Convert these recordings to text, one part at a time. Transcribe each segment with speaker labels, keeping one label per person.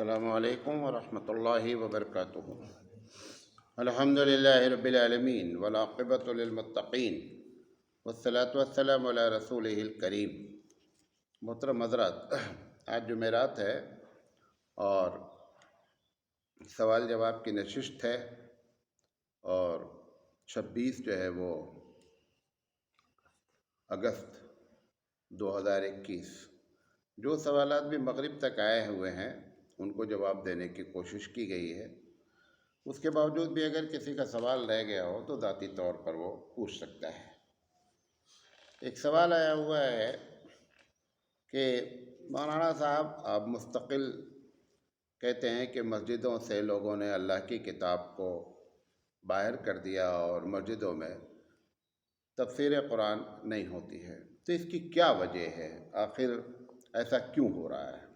Speaker 1: السلام علیکم ورحمۃ اللہ وبرکاتہ۔ الحمدللہ رب العالمین والعاقبۃ للمتقین والصلاۃ والسلام علی رسولہ الکریم۔ محترم حضرات، آج جمعرات ہے اور سوال جواب کی نشست ہے، اور 26 جو ہے وہ اگست 2021 جو سوالات بھی مغرب تک آئے ہوئے ہیں ان کو جواب دینے کی کوشش کی گئی ہے۔ اس کے باوجود بھی اگر کسی کا سوال رہ گیا ہو تو ذاتی طور پر وہ پوچھ سکتا ہے۔ ایک سوال آیا ہوا ہے کہ مولانا صاحب، آپ مستقل کہتے ہیں کہ مسجدوں سے لوگوں نے اللہ کی کتاب کو باہر کر دیا اور مسجدوں میں تفسیر قرآن نہیں ہوتی ہے، تو اس کی کیا وجہ ہے؟ آخر ایسا کیوں ہو رہا ہے؟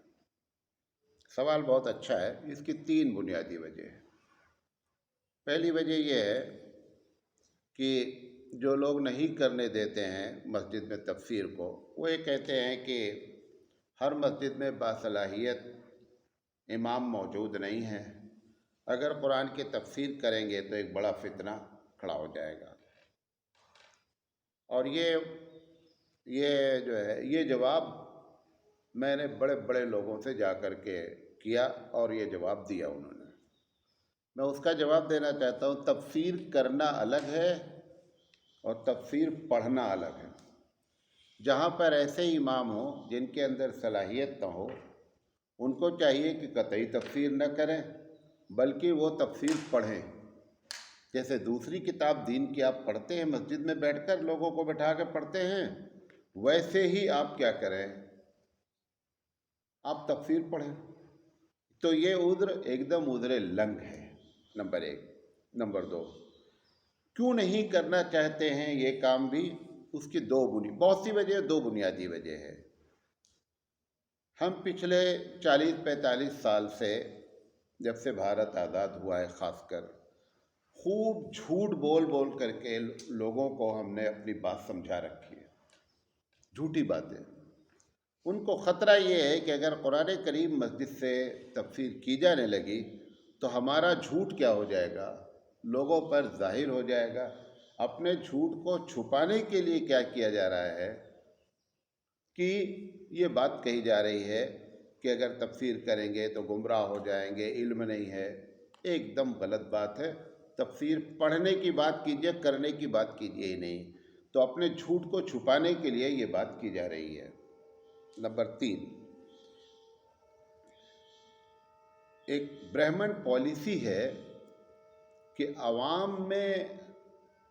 Speaker 1: سوال بہت اچھا ہے۔ اس کی 3 بنیادی وجہ ہیں۔ پہلی وجہ یہ ہے کہ جو لوگ نہیں کرنے دیتے ہیں مسجد میں تفسیر کو، وہ یہ کہتے ہیں کہ ہر مسجد میں باصلاحیت امام موجود نہیں ہے، اگر قرآن کی تفسیر کریں گے تو ایک بڑا فتنہ کھڑا ہو جائے گا۔ اور یہ جو ہے یہ جواب میں نے بڑے بڑے لوگوں سے جا کر کے کیا اور یہ جواب دیا انہوں نے۔ میں اس کا جواب دینا چاہتا ہوں، تفسیر کرنا الگ ہے اور تفسیر پڑھنا الگ ہے۔ جہاں پر ایسے امام ہوں جن کے اندر صلاحیت نہ ہو، ان کو چاہیے کہ قطعی تفسیر نہ کریں بلکہ وہ تفسیر پڑھیں۔ جیسے دوسری کتاب دین کی آپ پڑھتے ہیں، مسجد میں بیٹھ کر لوگوں کو بٹھا کے پڑھتے ہیں، ویسے ہی آپ کیا کریں، آپ تفسیر پڑھیں۔ تو یہ عذر ایک دم عذر لنگ ہے، نمبر 1۔ نمبر 2، کیوں نہیں کرنا چاہتے ہیں یہ کام بھی؟ اس کی بہت سی وجہ، 2 بنیادی وجہ ہے۔ ہم پچھلے 40-45 سال سے، جب سے بھارت آزاد ہوا ہے، خاص کر خوب جھوٹ بول بول کر کے لوگوں کو ہم نے اپنی بات سمجھا رکھی ہے، جھوٹی باتیں۔ ان کو خطرہ یہ ہے کہ اگر قرآن کریم مسجد سے تفسیر کی جانے لگی تو ہمارا جھوٹ کیا ہو جائے گا، لوگوں پر ظاہر ہو جائے گا۔ اپنے جھوٹ کو چھپانے کے لیے کیا کیا جا رہا ہے کہ یہ بات کہی جا رہی ہے کہ اگر تفسیر کریں گے تو گمراہ ہو جائیں گے، علم نہیں ہے۔ ایک دم غلط بات ہے۔ تفسیر پڑھنے کی بات کیجئے، کرنے کی بات کیجئے ہی نہیں۔ تو اپنے جھوٹ کو چھپانے کے لیے یہ بات کی جا رہی ہے۔ نمبر 3، ایک برہمن پالیسی ہے کہ عوام میں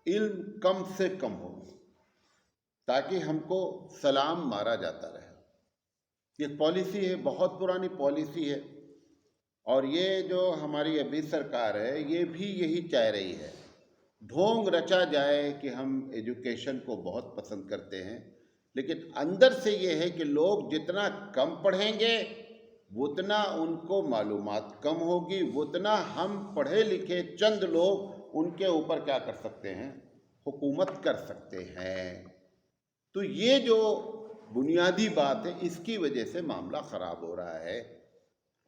Speaker 1: علم کم سے کم ہو تاکہ ہم کو سلام مارا جاتا رہے۔ یہ پالیسی ہے، بہت پرانی پالیسی ہے، اور یہ جو ہماری ابھی سرکار ہے یہ بھی یہی چاہ رہی ہے۔ ڈھونگ رچا جائے کہ ہم ایجوکیشن کو بہت پسند کرتے ہیں، لیکن اندر سے یہ ہے کہ لوگ جتنا کم پڑھیں گے اتنا ان کو معلومات کم ہوگی، اتنا ہم پڑھے لکھے چند لوگ ان کے اوپر کیا کر سکتے ہیں، حکومت کر سکتے ہیں۔ تو یہ جو بنیادی بات ہے، اس کی وجہ سے معاملہ خراب ہو رہا ہے۔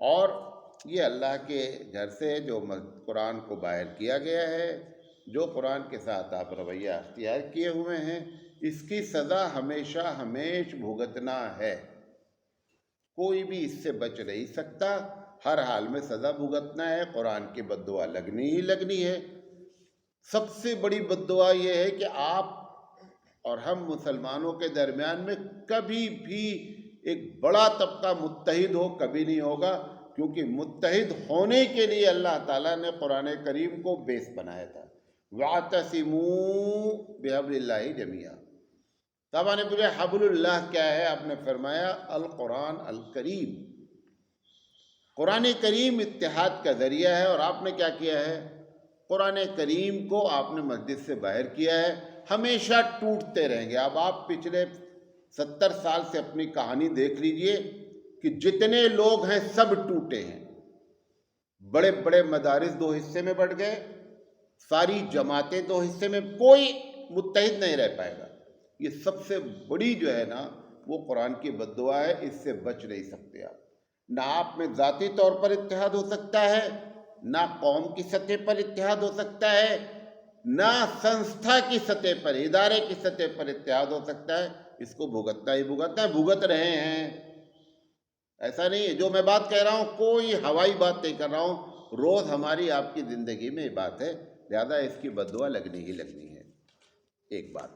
Speaker 1: اور یہ اللہ کے گھر سے جو قرآن کو باہر کیا گیا ہے، جو قرآن کے ساتھ آپ رویہ اختیار کیے ہوئے ہیں، اس کی سزا ہمیشہ ہمیش بھگتنا ہے۔ کوئی بھی اس سے بچ نہیں سکتا، ہر حال میں سزا بھگتنا ہے۔ قرآن کی بد دعا لگنی ہی لگنی ہے۔ سب سے بڑی بد دعا یہ ہے کہ آپ اور ہم مسلمانوں کے درمیان میں کبھی بھی ایک بڑا طبقہ متحد ہو، کبھی نہیں ہوگا، کیونکہ متحد ہونے کے لیے اللہ تعالیٰ نے قرآن کریم کو بیس بنایا تھا۔ وَاعْتَصِمُوا بِحَبْلِ اللَّهِ جَمِيعًا۔ تو آپ نے پوچھا حبل اللہ کیا ہے؟ آپ نے فرمایا القرآن الکریم۔ قرآن کریم اتحاد کا ذریعہ ہے، اور آپ نے کیا کیا ہے؟ قرآن کریم کو آپ نے مسجد سے باہر کیا ہے۔ ہمیشہ ٹوٹتے رہیں گے۔ اب آپ پچھلے 70 سال سے اپنی کہانی دیکھ لیجئے کہ جتنے لوگ ہیں سب ٹوٹے ہیں۔ بڑے بڑے مدارس 2 حصے میں بٹ گئے، ساری جماعتیں 2 حصے میں، کوئی متحد نہیں رہ پائے گا۔ یہ سب سے بڑی جو ہے نا وہ قرآن کی بد دعا ہے، اس سے بچ نہیں سکتے آپ۔ نہ آپ میں ذاتی طور پر اتحاد ہو سکتا ہے، نہ قوم کی سطح پر اتحاد ہو سکتا ہے، نہ سنستھا کی سطح پر، ادارے کی سطح پر اتحاد ہو سکتا ہے۔ اس کو بھگتنا ہی بھگتنا ہے، بھگت رہے ہیں۔ ایسا نہیں ہے جو میں بات کہہ رہا ہوں کوئی ہوائی بات نہیں کر رہا ہوں، روز ہماری آپ کی زندگی میں یہ بات ہے، لہذا اس کی بددعا لگنی ہی لگنی ہے۔ ایک بات،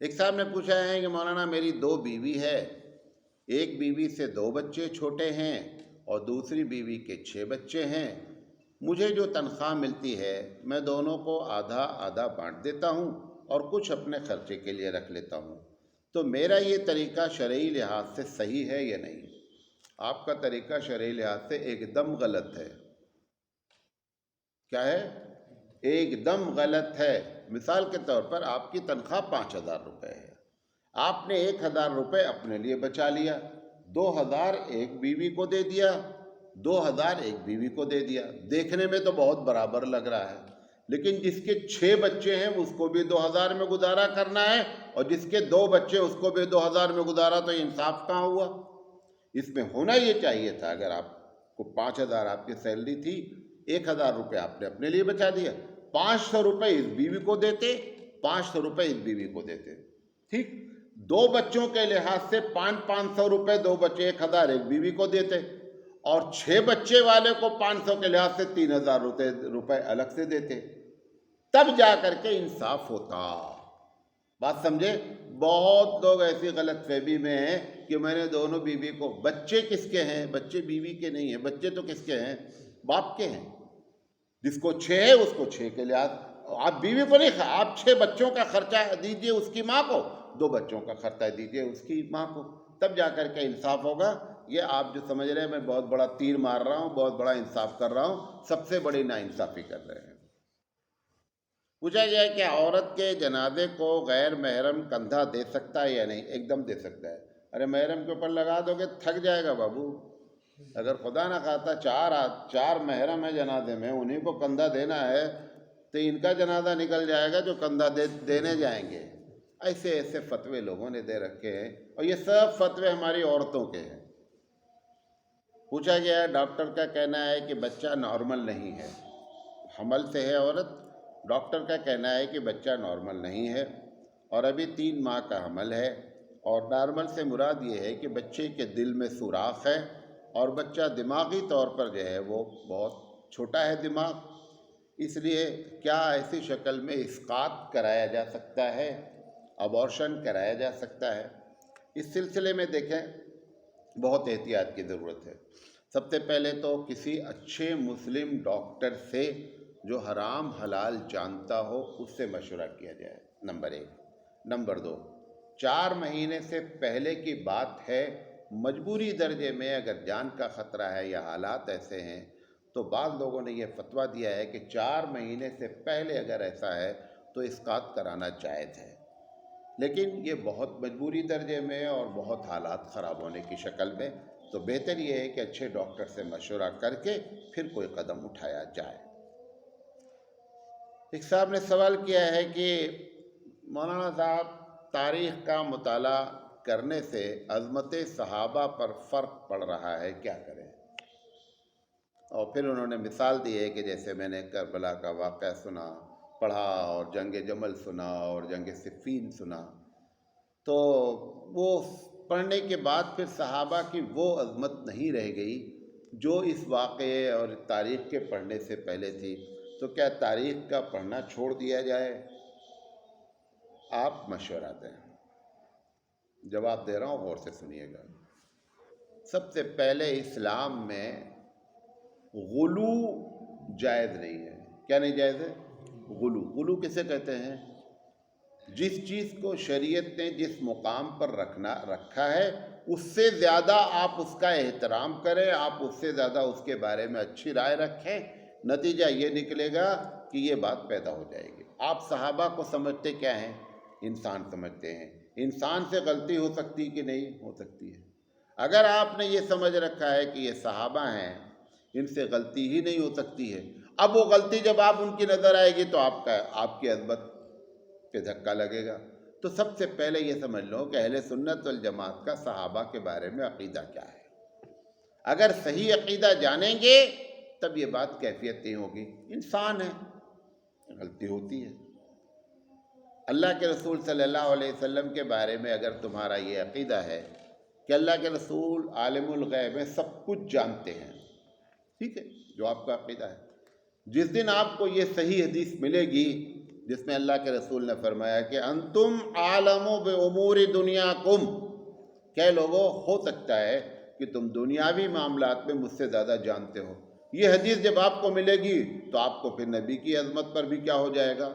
Speaker 1: ایک صاحب نے پوچھا ہے کہ مولانا میری 2 بیوی ہے، ایک بیوی سے 2 بچے چھوٹے ہیں اور دوسری بیوی کے 6 بچے ہیں، مجھے جو تنخواہ ملتی ہے میں دونوں کو آدھا آدھا بانٹ دیتا ہوں اور کچھ اپنے خرچے کے لیے رکھ لیتا ہوں، تو میرا یہ طریقہ شرعی لحاظ سے صحیح ہے یا نہیں؟ آپ کا طریقہ شرعی لحاظ سے ایک دم غلط ہے۔ کیا ہے؟ ایک دم غلط ہے۔ مثال کے طور پر آپ کی تنخواہ 5,000 روپے ہے، آپ نے 1,000 روپے اپنے لیے بچا لیا، 2,000 ایک بیوی کو دے دیا، 2,000 ایک بیوی کو دے دیا، دیکھنے میں تو بہت برابر لگ رہا ہے، لیکن جس کے 6 بچے ہیں اس کو بھی 2,000 میں گزارا کرنا ہے، اور جس کے 2 بچے اس کو بھی 2,000 میں گزارا، تو انصاف کہاں ہوا؟ اس میں ہونا یہ چاہیے تھا، اگر آپ کو 5,000 آپ کی سیلری تھی، 1,000 روپے آپ نے اپنے لیے بچا دیا، 500 روپے اس بیوی کو دیتے، 500 روپے اس بیوی کو دیتے، ٹھیک؟ 2 بچوں کے لحاظ سے 500 روپے 2 بچے 1,000 ایک بیوی کو دیتے، اور 6 بچے والے کو 500 کے لحاظ سے 3,000 روپے الگ سے دیتے، تب جا کر کے انصاف ہوتا۔ بات سمجھے؟ بہت لوگ ایسی غلط فہمی میں ہیں کہ میں نے دونوں بیوی کو، بچے کس کے ہیں؟ بچے بیوی کے نہیں ہیں، بچے تو کس کے ہیں؟ باپ کے ہیں۔ جس کو 6 ہے اس کو 6 کے لحاظ، آپ بیوی کو نہیں، آپ 6 بچوں کا خرچہ دیجئے اس کی ماں کو، 2 بچوں کا خرچہ دیجئے اس کی ماں کو، تب جا کر کے انصاف ہوگا۔ یہ آپ جو سمجھ رہے ہیں میں بہت بڑا تیر مار رہا ہوں، بہت بڑا انصاف کر رہا ہوں، سب سے بڑی ناانصافی کر رہے ہیں۔ پوچھا گیا کہ عورت کے جنازے کو غیر محرم کندھا دے سکتا ہے یا نہیں؟ ایک دم دے سکتا ہے۔ ارے محرم کے اوپر لگا دو گے تھک جائے گا بابو۔ اگر خدا نہ خواستہ 4 محرم ہے جنازے میں، انہیں کو کندھا دینا ہے تو ان کا جنازہ نکل جائے گا جو کندھا دینے جائیں گے۔ ایسے ایسے فتوے لوگوں نے دے رکھے ہیں، اور یہ سب فتوے ہماری عورتوں کے ہیں۔ پوچھا گیا ہے ڈاکٹر کا کہنا ہے کہ بچہ نارمل نہیں ہے، حمل سے ہے عورت، ڈاکٹر کا کہنا ہے کہ بچہ نارمل نہیں ہے اور ابھی 3 ماہ کا حمل ہے، اور نارمل سے مراد یہ ہے کہ بچے کے دل میں سوراخ ہے اور بچہ دماغی طور پر جو ہے وہ بہت چھوٹا ہے دماغ، اس لیے کیا ایسی شکل میں اسقاط کرایا جا سکتا ہے، ابارشن کرایا جا سکتا ہے؟ اس سلسلے میں دیکھیں بہت احتیاط کی ضرورت ہے۔ سب سے پہلے تو کسی اچھے مسلم ڈاکٹر سے جو حرام حلال جانتا ہو اس سے مشورہ کیا جائے، نمبر 1۔ نمبر 2، 4 مہینے سے پہلے کی بات ہے، مجبوری درجے میں اگر جان کا خطرہ ہے یا حالات ایسے ہیں تو بعض لوگوں نے یہ فتویٰ دیا ہے کہ 4 مہینے سے پہلے اگر ایسا ہے تو اسقاط کرانا جائز ہے، لیکن یہ بہت مجبوری درجے میں اور بہت حالات خراب ہونے کی شکل میں، تو بہتر یہ ہے کہ اچھے ڈاکٹر سے مشورہ کر کے پھر کوئی قدم اٹھایا جائے۔ ایک صاحب نے سوال کیا ہے کہ مولانا صاحب تاریخ کا مطالعہ کرنے سے عظمت صحابہ پر فرق پڑ رہا ہے، کیا کریں؟ اور پھر انہوں نے مثال دی ہے کہ جیسے میں نے کربلا کا واقعہ سنا، پڑھا، اور جنگ جمل سنا اور جنگ صفین سنا، تو وہ پڑھنے کے بعد پھر صحابہ کی وہ عظمت نہیں رہ گئی جو اس واقعے اور تاریخ کے پڑھنے سے پہلے تھی، تو کیا تاریخ کا پڑھنا چھوڑ دیا جائے؟ آپ مشورہ دیں، جواب دے رہا ہوں، غور سے سنیے گا۔ سب سے پہلے اسلام میں غلو جائز نہیں ہے۔ کیا نہیں جائز ہے؟ غلو کسے کہتے ہیں؟ جس چیز کو شریعت نے جس مقام پر رکھا ہے اس سے زیادہ آپ اس کا احترام کریں، آپ اس سے زیادہ اس کے بارے میں اچھی رائے رکھیں، نتیجہ یہ نکلے گا کہ یہ بات پیدا ہو جائے گی۔ آپ صحابہ کو سمجھتے کیا ہیں؟ انسان سمجھتے ہیں۔ انسان سے غلطی ہو سکتی کہ نہیں ہو سکتی ہے؟ اگر آپ نے یہ سمجھ رکھا ہے کہ یہ صحابہ ہیں، ان سے غلطی ہی نہیں ہو سکتی ہے، اب وہ غلطی جب آپ ان کی نظر آئے گی تو آپ کی عظمت پہ دھکا لگے گا۔ تو سب سے پہلے یہ سمجھ لو کہ اہل سنت والجماعت کا صحابہ کے بارے میں عقیدہ کیا ہے۔ اگر صحیح عقیدہ جانیں گے تب یہ بات کیفیت نہیں ہوگی. انسان ہے، غلطی ہوتی ہے. اللہ کے رسول صلی اللہ علیہ وسلم کے بارے میں اگر تمہارا یہ عقیدہ ہے کہ اللہ کے رسول عالم الغیب ہیں، سب کچھ جانتے ہیں، ٹھیک ہے، جو آپ کا عقیدہ ہے، جس دن آپ کو یہ صحیح حدیث ملے گی جس میں اللہ کے رسول نے فرمایا کہ انتم عالم بامور دنیاکم، کہ لوگوں ہو سکتا ہے کہ تم دنیاوی معاملات میں مجھ سے زیادہ جانتے ہو، یہ حدیث جب آپ کو ملے گی تو آپ کو پھر نبی کی عظمت پر بھی کیا ہو جائے گا.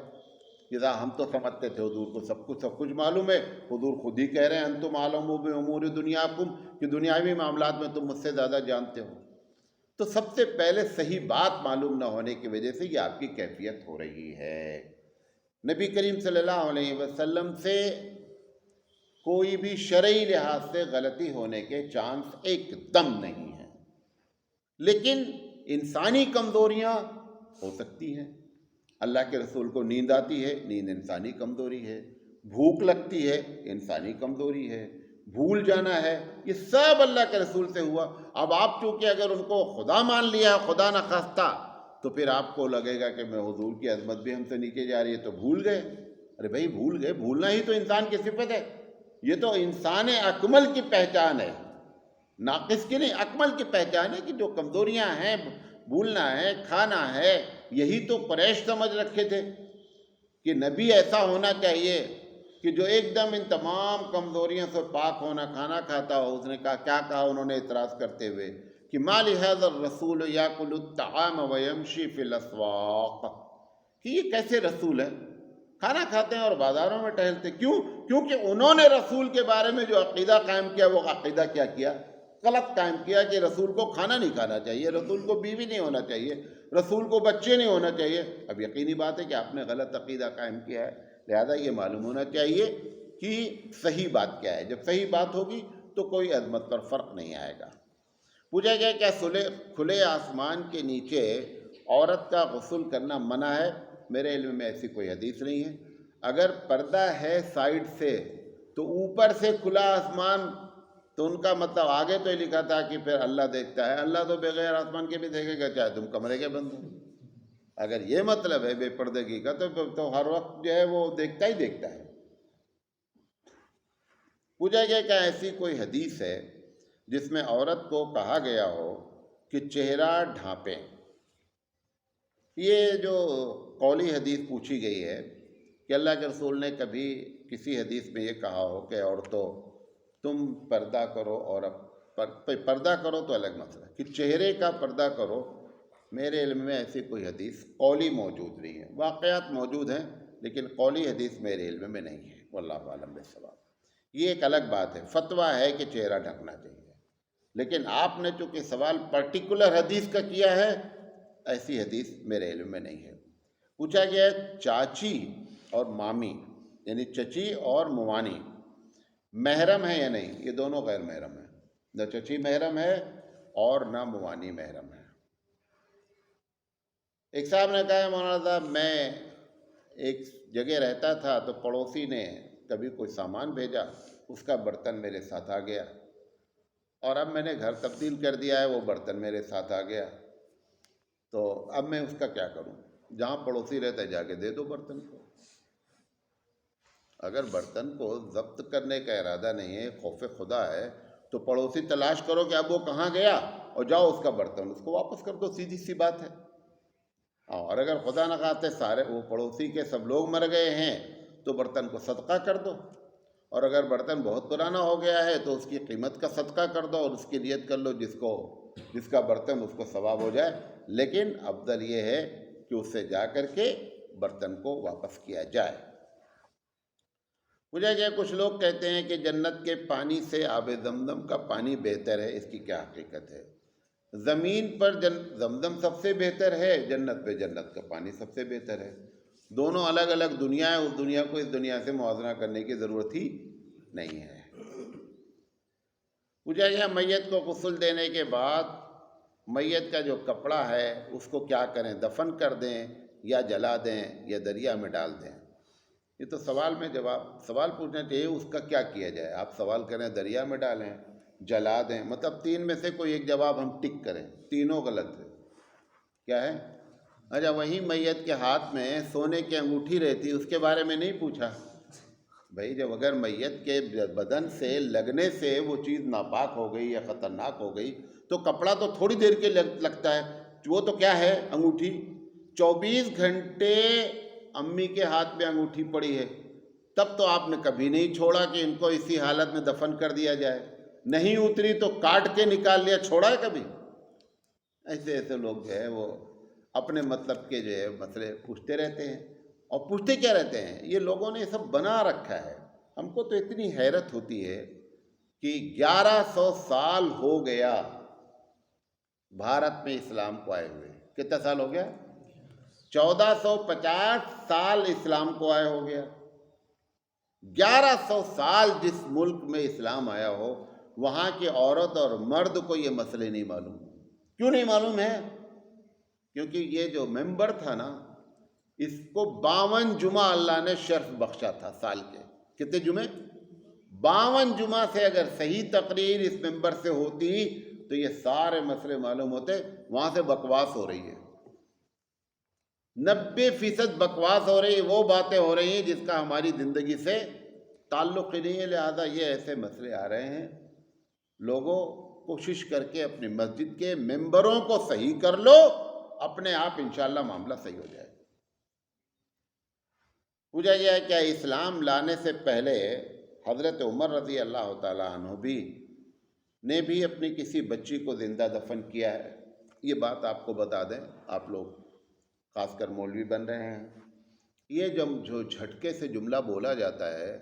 Speaker 1: جیسا ہم تو سمجھتے تھے حضور کو سب کچھ معلوم ہے، حضور خود ہی کہہ رہے ہیں انتم عالم بامور دنیاکم، کہ دنیاوی معاملات میں تم مجھ سے زیادہ جانتے ہو. تو سب سے پہلے صحیح بات معلوم نہ ہونے کی وجہ سے یہ آپ کی کیفیت ہو رہی ہے. نبی کریم صلی اللہ علیہ وسلم سے کوئی بھی شرعی لحاظ سے غلطی ہونے کے چانس ایک دم نہیں ہیں، لیکن انسانی کمزوریاں ہو سکتی ہیں. اللہ کے رسول کو نیند آتی ہے، نیند انسانی کمزوری ہے. بھوک لگتی ہے، انسانی کمزوری ہے. بھول جانا ہے، یہ سب اللہ کے رسول سے ہوا. اب آپ چونکہ اگر ان کو خدا مان لیا ہے، خدا نخواستہ، تو پھر آپ کو لگے گا کہ میں حضور کی عظمت بھی ہم سے نیچے جا رہی ہے تو بھول گئے. ارے بھائی بھول گئے، بھولنا ہی تو انسان کی صفت ہے. یہ تو انسان اکمل کی پہچان ہے، ناقص کی نہیں، اکمل کی پہچان ہے کہ جو کمزوریاں ہیں، بھولنا ہے، کھانا ہے، یہی تو قریش سمجھ رکھے تھے کہ نبی ایسا ہونا چاہیے کہ جو ایک دم ان تمام کمزوریوں سے پاک ہونا، کھانا کھاتا ہو. اس نے کہا، کیا کہا انہوں نے اعتراض کرتے ہوئے کہ ما لہذا الرسول یاکل الطعام ویمشی فی الاسواق، کہ یہ کیسے رسول ہے، کھانا کھاتے ہیں اور بازاروں میں ٹہلتے. کیونکہ انہوں نے رسول کے بارے میں جو عقیدہ قائم کیا، وہ عقیدہ کیا غلط قائم کیا کہ رسول کو کھانا نہیں کھانا چاہیے، رسول کو بیوی نہیں ہونا چاہیے، رسول کو بچے نہیں ہونا چاہیے. اب یقینی بات ہے کہ آپ نے غلط عقیدہ قائم کیا ہے، لہذا یہ معلوم ہونا چاہیے کہ صحیح بات کیا ہے. جب صحیح بات ہوگی تو کوئی عظمت پر فرق نہیں آئے گا. پوچھا گیا کیا کھلے آسمان کے نیچے عورت کا غسل کرنا منع ہے؟ میرے علم میں ایسی کوئی حدیث نہیں ہے. اگر پردہ ہے سائڈ سے تو اوپر سے کھلا آسمان، تو ان کا مطلب آگے تو یہ لکھا تھا کہ پھر اللہ دیکھتا ہے. اللہ تو بغیر آسمان کے بھی دیکھے گا، چاہے تم کمرے کے بند ہو. اگر یہ مطلب ہے بے پردگی کا تو ہر وقت جو ہے وہ دیکھتا ہی دیکھتا ہے. پوچھا گیا کہ ایسی کوئی حدیث ہے جس میں عورت کو کہا گیا ہو کہ چہرہ ڈھانپیں؟ یہ جو قولی حدیث پوچھی گئی ہے کہ اللہ کے رسول نے کبھی کسی حدیث میں یہ کہا ہو کہ عورتوں تم پردہ کرو، اور پردہ کرو تو الگ مسئلہ، کہ چہرے کا پردہ کرو، میرے علم میں ایسی کوئی حدیث قولی موجود نہیں ہے. واقعات موجود ہیں لیکن قولی حدیث میرے علم میں نہیں ہے. واللہ اعلم بالصواب. یہ ایک الگ بات ہے، فتویٰ ہے کہ چہرہ ڈھکنا چاہیے، لیکن آپ نے چونکہ سوال پرٹیکولر حدیث کا کیا ہے، ایسی حدیث میرے علم میں نہیں ہے. پوچھا گیا ہے چاچی اور مامی یعنی چچی اور موانی محرم ہے یا نہیں؟ یہ دونوں غیر محرم ہیں، نہ چچی محرم ہے اور نہ موانی محرم ہے. ایک صاحب نے کہا مولانا صاحب میں ایک جگہ رہتا تھا تو پڑوسی نے کبھی کوئی سامان بھیجا، اس کا برتن میرے ساتھ آ گیا، اور اب میں نے گھر تبدیل کر دیا ہے، وہ برتن میرے ساتھ آ گیا، تو اب میں اس کا کیا کروں؟ جہاں پڑوسی رہتا ہے جا کے دے دو برتن کو. اگر برتن کو ضبط کرنے کا ارادہ نہیں ہے، خوف خدا ہے، تو پڑوسی تلاش کرو کہ اب وہ کہاں گیا اور جاؤ اس کا برتن اس کو واپس کر دو، سیدھی سی بات ہے. اور اگر خدا نخواستہ سارے وہ پڑوسی کے سب لوگ مر گئے ہیں تو برتن کو صدقہ کر دو، اور اگر برتن بہت پرانا ہو گیا ہے تو اس کی قیمت کا صدقہ کر دو، اور اس کی نیت کر لو جس کا برتن اس کو ثواب ہو جائے. لیکن افضل یہ ہے کہ اس سے جا کر کے برتن کو واپس کیا جائے. مجھے کیا کچھ لوگ کہتے ہیں کہ جنت کے پانی سے آب زمزم کا پانی بہتر ہے، اس کی کیا حقیقت ہے؟ زمین پر زمزم سب سے بہتر ہے، جنت پہ جنت کا پانی سب سے بہتر ہے. دونوں الگ الگ دنیا ہے، اس دنیا کو اس دنیا سے موازنہ کرنے کی ضرورت ہی نہیں ہے. پوچھا گیا میت کو غسل دینے کے بعد میت کا جو کپڑا ہے اس کو کیا کریں، دفن کر دیں یا جلا دیں یا دریا میں ڈال دیں؟ یہ تو سوال میں جواب، سوال پوچھنا چاہیے اس کا کیا کیا جائے. آپ سوال کریں دریا میں ڈالیں جلا دیں، مطلب تین میں سے کوئی ایک جواب ہم ٹک کریں، تینوں غلط ہے۔ کیا ہے؟ اچھا، وہی میت کے ہاتھ میں سونے کی انگوٹھی رہتی، اس کے بارے میں نہیں پوچھا؟ بھائی جب اگر میت کے بدن سے لگنے سے وہ چیز ناپاک ہو گئی یا خطرناک ہو گئی تو کپڑا تو تھوڑی دیر کے لگتا ہے، وہ تو کیا ہے، انگوٹھی 24 گھنٹے امی کے ہاتھ میں انگوٹھی پڑی ہے، تب تو آپ نے کبھی نہیں چھوڑا کہ ان کو اسی حالت میں دفن کر دیا جائے، نہیں اتری تو کاٹ کے نکال لیا، چھوڑا ہے کبھی؟ ایسے ایسے لوگ جو ہے وہ اپنے مطلب کے جو ہے مسئلے پوچھتے رہتے ہیں، اور پوچھتے کیا رہتے ہیں، یہ لوگوں نے سب بنا رکھا ہے۔ ہم کو تو اتنی حیرت ہوتی ہے کہ 1100 سال ہو گیا بھارت میں اسلام کو آئے ہوئے، کتنا سال ہو گیا؟ 1450 سال اسلام کو آئے ہو گیا۔ 1100 سال جس ملک میں اسلام آیا ہو، وہاں کی عورت اور مرد کو یہ مسئلے نہیں معلوم۔ کیوں نہیں معلوم ہے؟ کیونکہ یہ جو ممبر تھا نا، اس کو 52 جمعہ اللہ نے شرف بخشا تھا سال کے۔ کتنے جمعے؟ 52 جمعہ سے اگر صحیح تقریر اس ممبر سے ہوتی تو یہ سارے مسئلے معلوم ہوتے۔ وہاں سے بکواس ہو رہی ہے، 90% بکواس ہو رہی ہے، وہ باتیں ہو رہی ہیں جس کا ہماری زندگی سے تعلق ہی نہیں ہے۔ لہٰذا یہ ایسے مسئلے آ رہے ہیں، لوگوں کوشش کر کے اپنی مسجد کے ممبروں کو صحیح کر لو، اپنے آپ انشاءاللہ معاملہ صحیح ہو جائے۔ پوچھا گیا ہے کیا اسلام لانے سے پہلے حضرت عمر رضی اللہ تعالیٰ عنہ نے بھی اپنی کسی بچی کو زندہ دفن کیا ہے؟ یہ بات آپ کو بتا دیں، آپ لوگ خاص کر مولوی بن رہے ہیں، یہ جو جھٹکے سے جملہ بولا جاتا ہے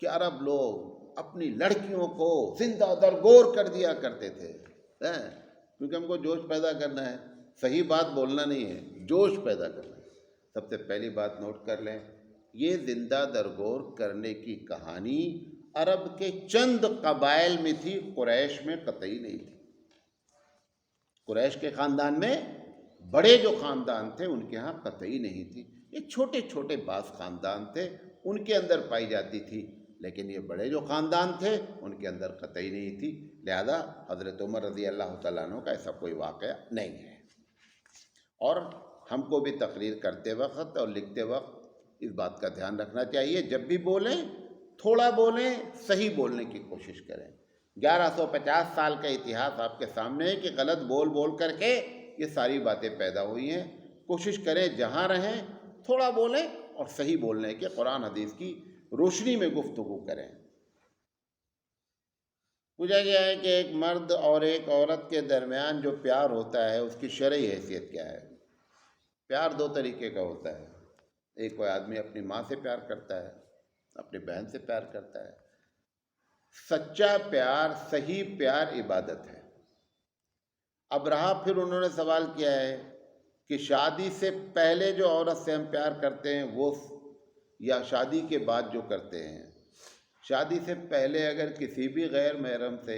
Speaker 1: کہ عرب لوگ اپنی لڑکیوں کو زندہ درگور کر دیا کرتے تھے، کیونکہ ہم کو جوش پیدا کرنا ہے، صحیح بات بولنا نہیں ہے، جوش پیدا کرنا ہے۔ سب سے پہلی بات نوٹ کر لیں، یہ زندہ درگور کرنے کی کہانی عرب کے چند قبائل میں تھی، قریش میں قطعی نہیں تھی۔ قریش کے خاندان میں بڑے جو خاندان تھے ان کے ہاں قطعی نہیں تھی، یہ چھوٹے چھوٹے بعض خاندان تھے ان کے اندر پائی جاتی تھی، لیکن یہ بڑے جو خاندان تھے ان کے اندر قطعی نہیں تھی۔ لہذا حضرت عمر رضی اللہ تعالیٰ عنہ کا ایسا کوئی واقعہ نہیں ہے۔ اور ہم کو بھی تقریر کرتے وقت اور لکھتے وقت اس بات کا دھیان رکھنا چاہیے، جب بھی بولیں تھوڑا بولیں، صحیح بولنے کی کوشش کریں۔ 1150 سال کا اتہاس آپ کے سامنے ہے کہ غلط بول بول کر کے یہ ساری باتیں پیدا ہوئی ہیں۔ کوشش کریں جہاں رہیں تھوڑا بولیں اور صحیح بولنے کے قرآن حدیث کی روشنی میں گفتگو کریں۔ پوچھا گیا ہے کہ ایک مرد اور ایک عورت کے درمیان جو پیار ہوتا ہے اس کی شرعی حیثیت کیا ہے؟ پیار دو طریقے کا ہوتا ہے، ایک کوئی آدمی اپنی ماں سے پیار کرتا ہے، اپنی بہن سے پیار کرتا ہے۔ سچا پیار، صحیح پیار عبادت ہے۔ اب رہا پھر انہوں نے سوال کیا ہے کہ شادی سے پہلے جو عورت سے ہم پیار کرتے ہیں وہ یا شادی کے بعد جو کرتے ہیں۔ شادی سے پہلے اگر کسی بھی غیر محرم سے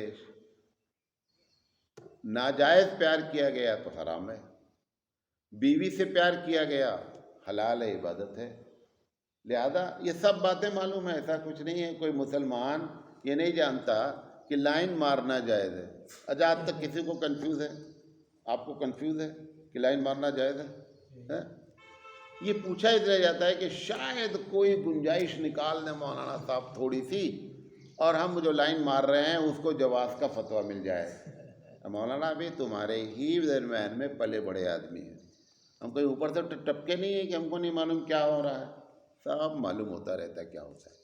Speaker 1: ناجائز پیار کیا گیا تو حرام ہے، بیوی سے پیار کیا گیا حلال ہے، عبادت ہے۔ لہذا یہ سب باتیں معلوم ہے، ایسا کچھ نہیں ہے کوئی مسلمان یہ نہیں جانتا کہ لائن مارنا جائز ہے۔ اچھا، آج تک کسی کو کنفیوز ہے؟ آپ کو کنفیوز ہے کہ لائن مارنا جائز ہے؟ یہ پوچھا اس لیے جاتا ہے کہ شاید کوئی گنجائش نکال دیں مولانا صاحب تھوڑی سی، اور ہم جو لائن مار رہے ہیں اس کو جواز کا فتویٰ مل جائے۔ مولانا بھی تمہارے ہی درمیان میں پلے بڑے آدمی ہیں، ہم کوئی اوپر سے ٹپکے نہیں ہیں کہ ہم کو نہیں معلوم کیا ہو رہا ہے، سب معلوم ہوتا رہتا ہے کیا ہوتا ہے۔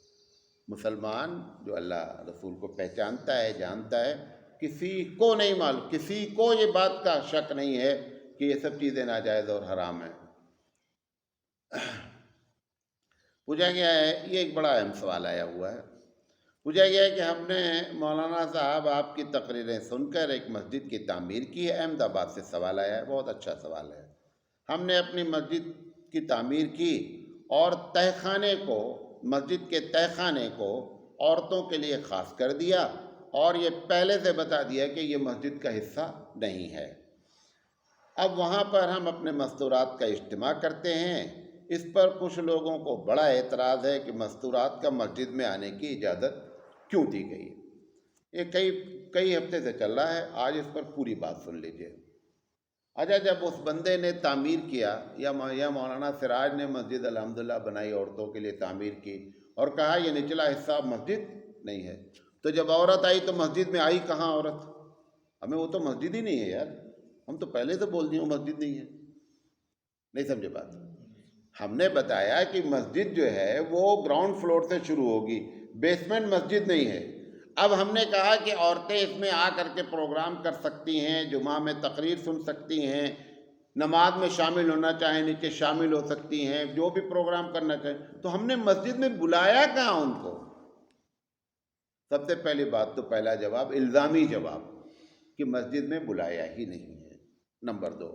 Speaker 1: مسلمان جو اللہ رسول کو پہچانتا ہے، جانتا ہے، کسی کو نہیں معلوم، کسی کو یہ بات کا شک نہیں ہے کہ یہ سب چیزیں ناجائز اور حرام ہیں۔ پوچھا گیا ہے، یہ ایک بڑا اہم سوال آیا ہوا ہے، پوچھا گیا ہے کہ ہم نے مولانا صاحب آپ کی تقریریں سن کر ایک مسجد کی تعمیر کی ہے، احمد آباد سے سوال آیا ہے، بہت اچھا سوال ہے۔ ہم نے اپنی مسجد کی تعمیر کی اور تہخانے کو، مسجد کے تہخانے کو عورتوں کے لیے خاص کر دیا، اور یہ پہلے سے بتا دیا کہ یہ مسجد کا حصہ نہیں ہے۔ اب وہاں پر ہم اپنے مستورات کا اجتماع کرتے ہیں، اس پر کچھ لوگوں کو بڑا اعتراض ہے کہ مستورات کا مسجد میں آنے کی اجازت کیوں دی گئی؟ یہ کئی ہفتے سے چل رہا ہے، آج اس پر پوری بات سن لیجیے۔ اچھا، جب اس بندے نے تعمیر کیا یا مولانا سراج نے مسجد الحمدللہ بنائی، عورتوں کے لیے تعمیر کی، اور کہا یہ نچلا حصہ مسجد نہیں ہے، تو جب عورت آئی تو مسجد میں آئی کہاں عورت؟ ہمیں وہ تو مسجد ہی نہیں ہے یار، ہم تو پہلے سے بول دیے وہ مسجد نہیں ہے۔ نہیں سمجھے بات؟ ہم نے بتایا کہ مسجد جو ہے وہ گراؤنڈ فلور سے شروع ہوگی، بیسمنٹ مسجد نہیں ہے۔ اب ہم نے کہا کہ عورتیں اس میں آ کر کے پروگرام کر سکتی ہیں، جمعہ میں تقریر سن سکتی ہیں، نماز میں شامل ہونا چاہیں نیچے شامل ہو سکتی ہیں، جو بھی پروگرام کرنا چاہیں۔ تو ہم نے مسجد میں بلایا کہاں ان کو؟ سب سے پہلی بات تو پہلا جواب الزامی جواب کہ مسجد میں بلایا ہی نہیں ہے۔ نمبر 2،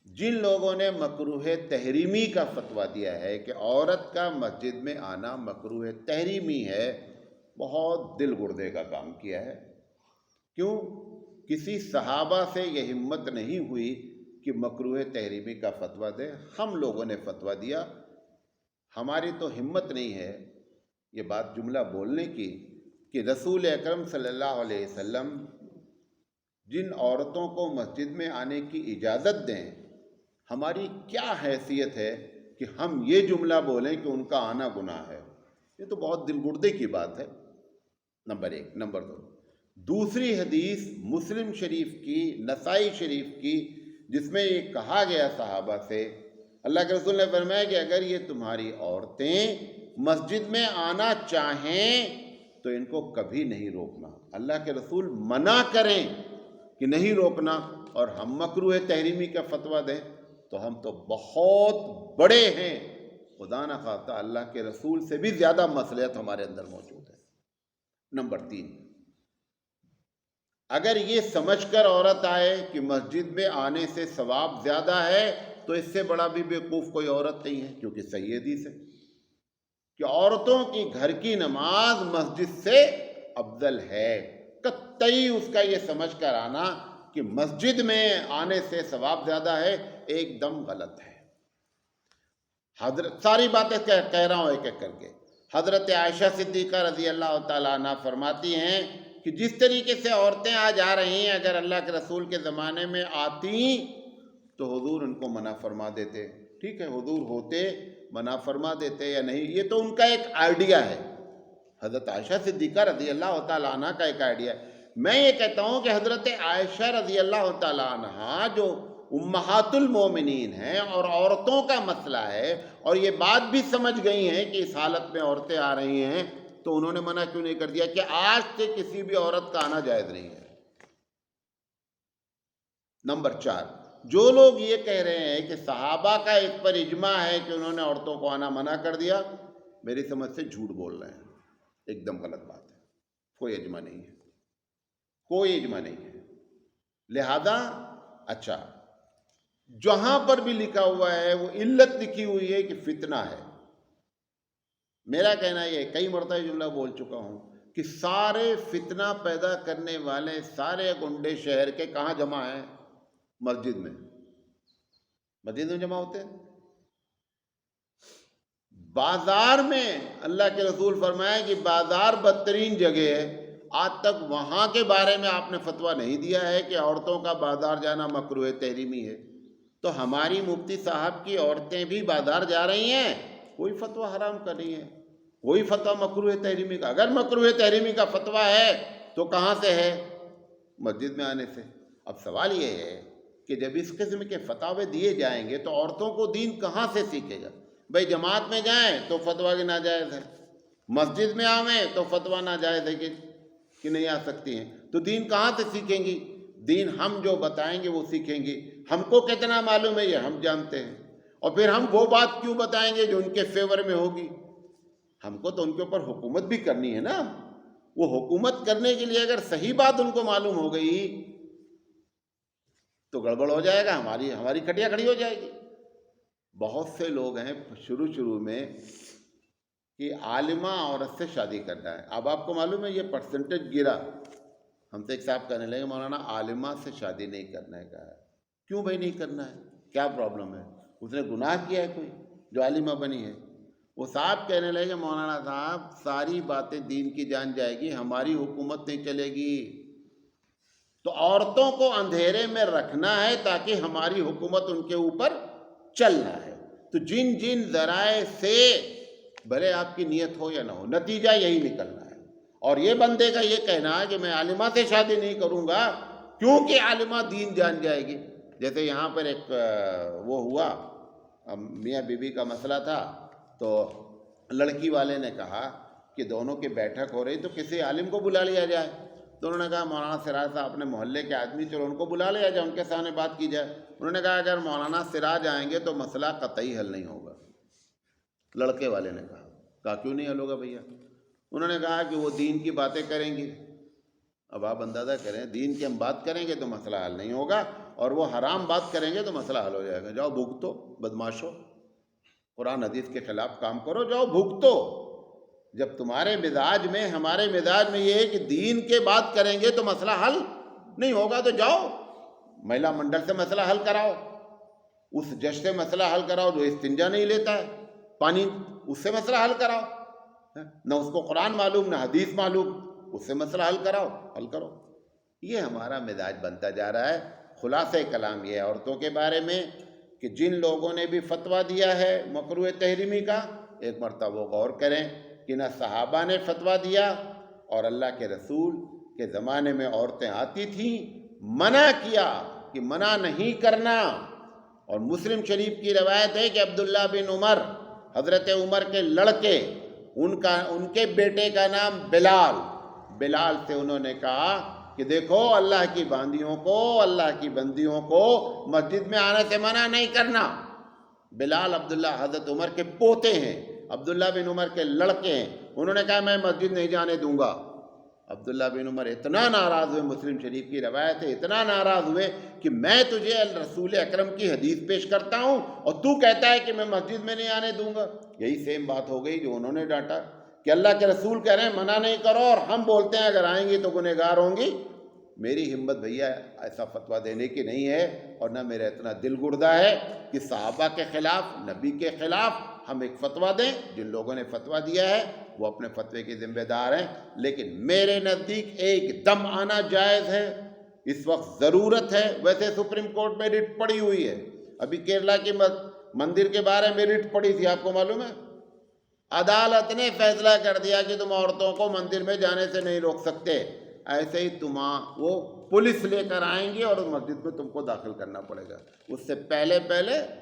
Speaker 1: جن لوگوں نے مکروہ تحریمی کا فتویٰ دیا ہے کہ عورت کا مسجد میں آنا مکروہ تحریمی ہے، بہت دل گردے کا کام کیا ہے۔ کیوں؟ کسی صحابہ سے یہ ہمت نہیں ہوئی کہ مکروہ تحریمی کا فتویٰ دے۔ ہم لوگوں نے فتویٰ دیا، ہماری تو ہمت نہیں ہے یہ بات جملہ بولنے کی کہ رسول اکرم صلی اللہ علیہ وسلم جن عورتوں کو مسجد میں آنے کی اجازت دیں، ہماری کیا حیثیت ہے کہ ہم یہ جملہ بولیں کہ ان کا آنا گناہ ہے؟ یہ تو بہت دل گردے کی بات ہے، نمبر 1۔ نمبر 2، دوسری حدیث مسلم شریف کی، نسائی شریف کی، جس میں یہ کہا گیا صحابہ سے، اللہ کے رسول نے فرمایا کہ اگر یہ تمہاری عورتیں مسجد میں آنا چاہیں تو ان کو کبھی نہیں روکنا۔ اللہ کے رسول منع کریں کہ نہیں روکنا، اور ہم مکروہ تحریمی کا فتویٰ دیں تو ہم تو بہت بڑے ہیں، خدا نہ خواستہ اللہ کے رسول سے بھی زیادہ مصلحت ہمارے اندر موجود ہے۔ نمبر 3، اگر یہ سمجھ کر عورت آئے کہ مسجد میں آنے سے ثواب زیادہ ہے تو اس سے بڑا بھی بیوقوف کوئی عورت نہیں ہے، کیونکہ صحیح حدیث ہے کہ عورتوں کی گھر کی نماز مسجد سے افضل ہے۔ قطعی اس کا یہ سمجھ کر آنا کہ مسجد میں آنے سے ثواب زیادہ ہے ایک دم غلط ہے۔ ساری باتیں کہہ رہا ہوں ایک ایک کر کے۔ حضرت عائشہ صدیقہ رضی اللہ تعالیٰ عنہ فرماتی ہیں کہ جس طریقے سے عورتیں آج آ رہی ہیں، اگر اللہ کے رسول کے زمانے میں آتی تو حضور ان کو منع فرما دیتے۔ ٹھیک ہے، حضور ہوتے منع فرما دیتے یا نہیں، یہ تو ان کا ایک آئیڈیا ہے، حضرت عائشہ صدیقہ رضی اللہ تعالیٰ عنہ کا ایک آئیڈیا ہے۔ میں یہ کہتا ہوں کہ حضرت عائشہ رضی اللہ تعالیٰ عنہ جو امہات المومنین ہیں اور عورتوں کا مسئلہ ہے، اور یہ بات بھی سمجھ گئی ہیں کہ اس حالت میں عورتیں آ رہی ہیں، تو انہوں نے منع کیوں نہیں کر دیا کہ آج سے کسی بھی عورت کا آنا جائز نہیں ہے؟ نمبر 4، جو لوگ یہ کہہ رہے ہیں کہ صحابہ کا اس پر اجماع ہے کہ انہوں نے عورتوں کو آنا منع کر دیا، میری سمجھ سے جھوٹ بول رہے ہیں، ایک دم غلط بات ہے۔ کوئی اجماع نہیں ہے، کوئی اجماع نہیں ہے۔ لہذا اچھا، جہاں پر بھی لکھا ہوا ہے وہ علت لکھی ہوئی ہے کہ فتنہ ہے۔ میرا کہنا یہ کئی مرتبہ جملہ بول چکا ہوں کہ سارے فتنہ پیدا کرنے والے سارے گنڈے شہر کے کہاں جمع ہیں؟ مسجد میں۔ مسجد میں جمع ہوتے ہیں۔ بازار میں اللہ کے رسول فرمایا کہ بازار بدترین جگہ ہے، آج تک وہاں کے بارے میں آپ نے فتویٰ نہیں دیا ہے کہ عورتوں کا بازار جانا مکروہ تحریمی ہے۔ تو ہماری مفتی صاحب کی عورتیں بھی بازار جا رہی ہیں، کوئی فتویٰ حرام کا نہیں ہے، کوئی فتویٰ مکروہ تحریمی کا۔ اگر مکروہ تحریمی کا فتویٰ ہے تو کہاں سے ہے؟ مسجد میں آنے سے۔ اب سوال یہ ہے کہ جب اس قسم کے فتوے دیے جائیں گے تو عورتوں کو دین کہاں سے سیکھے گا؟ بھائی جماعت میں جائیں تو فتویٰ کی ناجائز ہے، مسجد میں آویں تو فتویٰ ناجائز ہے کہ نہیں آ سکتی ہیں، تو دین کہاں سے سیکھیں گی؟ دین ہم جو بتائیں گے وہ سیکھیں گی۔ ہم کو کتنا معلوم ہے یہ ہم جانتے ہیں، اور پھر ہم وہ بات کیوں بتائیں گے جو ان کے فیور میں ہوگی؟ ہم کو تو ان کے اوپر حکومت بھی کرنی ہے نا۔ وہ حکومت کرنے کے لیے اگر صحیح بات ان کو معلوم ہو گئی تو گڑبڑ ہو جائے گا، ہماری کھٹیا کھڑی ہو جائے گی۔ بہت سے لوگ ہیں شروع میں کہ عالمہ عورت سے شادی کرنا ہے۔ اب آپ کو معلوم ہے یہ پرسنٹیج گرا، ہم سے ایک صاحب کہنے لگے مولانا عالمہ سے شادی نہیں کرنے کا ہے۔ کیوں بھائی نہیں کرنا ہے؟ کیا پرابلم ہے؟ اس نے گناہ کیا ہے کوئی جو عالمہ بنی ہے؟ وہ صاحب کہنے لگے مولانا صاحب ساری باتیں دین کی جان جائے گی، ہماری حکومت نہیں چلے گی، تو عورتوں کو اندھیرے میں رکھنا ہے تاکہ ہماری حکومت ان کے اوپر چلنا ہے۔ تو جن جن ذرائع سے، بھلے آپ کی نیت ہو یا نہ ہو، نتیجہ یہی نکلنا ہے۔ اور یہ بندے کا یہ کہنا ہے کہ میں عالمہ سے شادی نہیں کروں گا کیونکہ عالمہ دین جان جائے گی۔ جیسے یہاں پر ایک وہ ہوا، میاں بیوی کا مسئلہ تھا، تو لڑکی والے نے کہا کہ دونوں کی بیٹھک ہو رہی تو کسی عالم کو بلا لیا جائے، تو انہوں نے کہا مولانا سراج صاحب اپنے محلے کے آدمی، چلو ان کو بلا لیا جائے، ان کے سامنے بات کی جائے۔ انہوں نے کہا اگر مولانا سراج آئیں گے تو مسئلہ قطعی حل نہیں ہوگا۔ لڑکے والے نے کہا کیوں نہیں حل ہوگا بھیا؟ انہوں نے کہا کہ وہ دین کی باتیں کریں گے۔ اب آپ اندازہ کریں، دین کی ہم بات کریں گے تو مسئلہ حل نہیں ہوگا، اور وہ حرام بات کریں گے تو مسئلہ حل ہو جائے گا۔ جاؤ بھگتو بدماشو، قرآن حدیث کے خلاف کام کرو، جاؤ بھگتو۔ جب تمہارے مزاج میں، ہمارے مزاج میں یہ ہے کہ دین کے بات کریں گے تو مسئلہ حل نہیں ہوگا، تو جاؤ مہیلا منڈل سے مسئلہ حل کراؤ، اس جج سے مسئلہ حل کراؤ جو استنجا نہیں لیتا ہے پانی، اس سے مسئلہ حل کراؤ۔ نہ اس کو قرآن معلوم نہ حدیث معلوم، اس سے مسئلہ حل کراؤ، حل کرو۔ یہ ہمارا مزاج بنتا جا رہا ہے۔ خلاصہ کلام یہ ہے عورتوں کے بارے میں کہ جن لوگوں نے بھی فتویٰ دیا ہے مکروہ تحریمی کا، ایک مرتبہ وہ غور کریں کہ نہ صحابہ نے فتویٰ دیا، اور اللہ کے رسول کے زمانے میں عورتیں آتی تھیں، منع کیا کہ منع نہیں کرنا۔ اور مسلم شریف کی روایت ہے کہ عبداللہ بن عمر، حضرت عمر کے لڑکے، ان کے بیٹے کا نام بلال سے انہوں نے کہا کہ دیکھو اللہ کی باندیوں کو، اللہ کی بندیوں کو مسجد میں آنے سے منع نہیں کرنا۔ بلال عبداللہ حضرت عمر کے پوتے ہیں، عبداللہ بن عمر کے لڑکے ہیں، انہوں نے کہا میں مسجد نہیں جانے دوں گا۔ عبداللہ بن عمر اتنا ناراض ہوئے، مسلم شریف کی روایت ہے، اتنا ناراض ہوئے کہ میں تجھے رسول اکرم کی حدیث پیش کرتا ہوں اور تو کہتا ہے کہ میں مسجد میں نہیں آنے دوں گا۔ یہی سیم بات ہو گئی جو انہوں نے ڈانٹا کہ اللہ کے رسول کہہ رہے ہیں منع نہیں کرو، اور ہم بولتے ہیں اگر آئیں گی تو گنہگار ہوں گی۔ میری ہمت بھیا ایسا فتویٰ دینے کی نہیں ہے، اور نہ میرا اتنا دل گردہ ہے کہ صحابہ کے خلاف، نبی کے خلاف ہم ایک فتویٰ دیں۔ جن لوگوں نے فتویٰ دیا ہے وہ اپنے فتوے کے ذمہ دار ہیں، لیکن میرے نزدیک ایک دم آنا جائز ہے، اس وقت ضرورت ہے۔ ویسے سپریم کورٹ میں رٹ پڑی ہوئی ہے، ابھی کیرلا کی مندر کے بارے میں رٹ پڑی تھی، آپ کو معلوم ہے؟ عدالت نے فیصلہ کر دیا کہ تم عورتوں کو مندر میں جانے سے نہیں روک سکتے، ایسے ہی وہ پولیس لے کر آئیں گے اور مسجد میں تم کو داخل کرنا پڑے گا۔ اس سے پہلے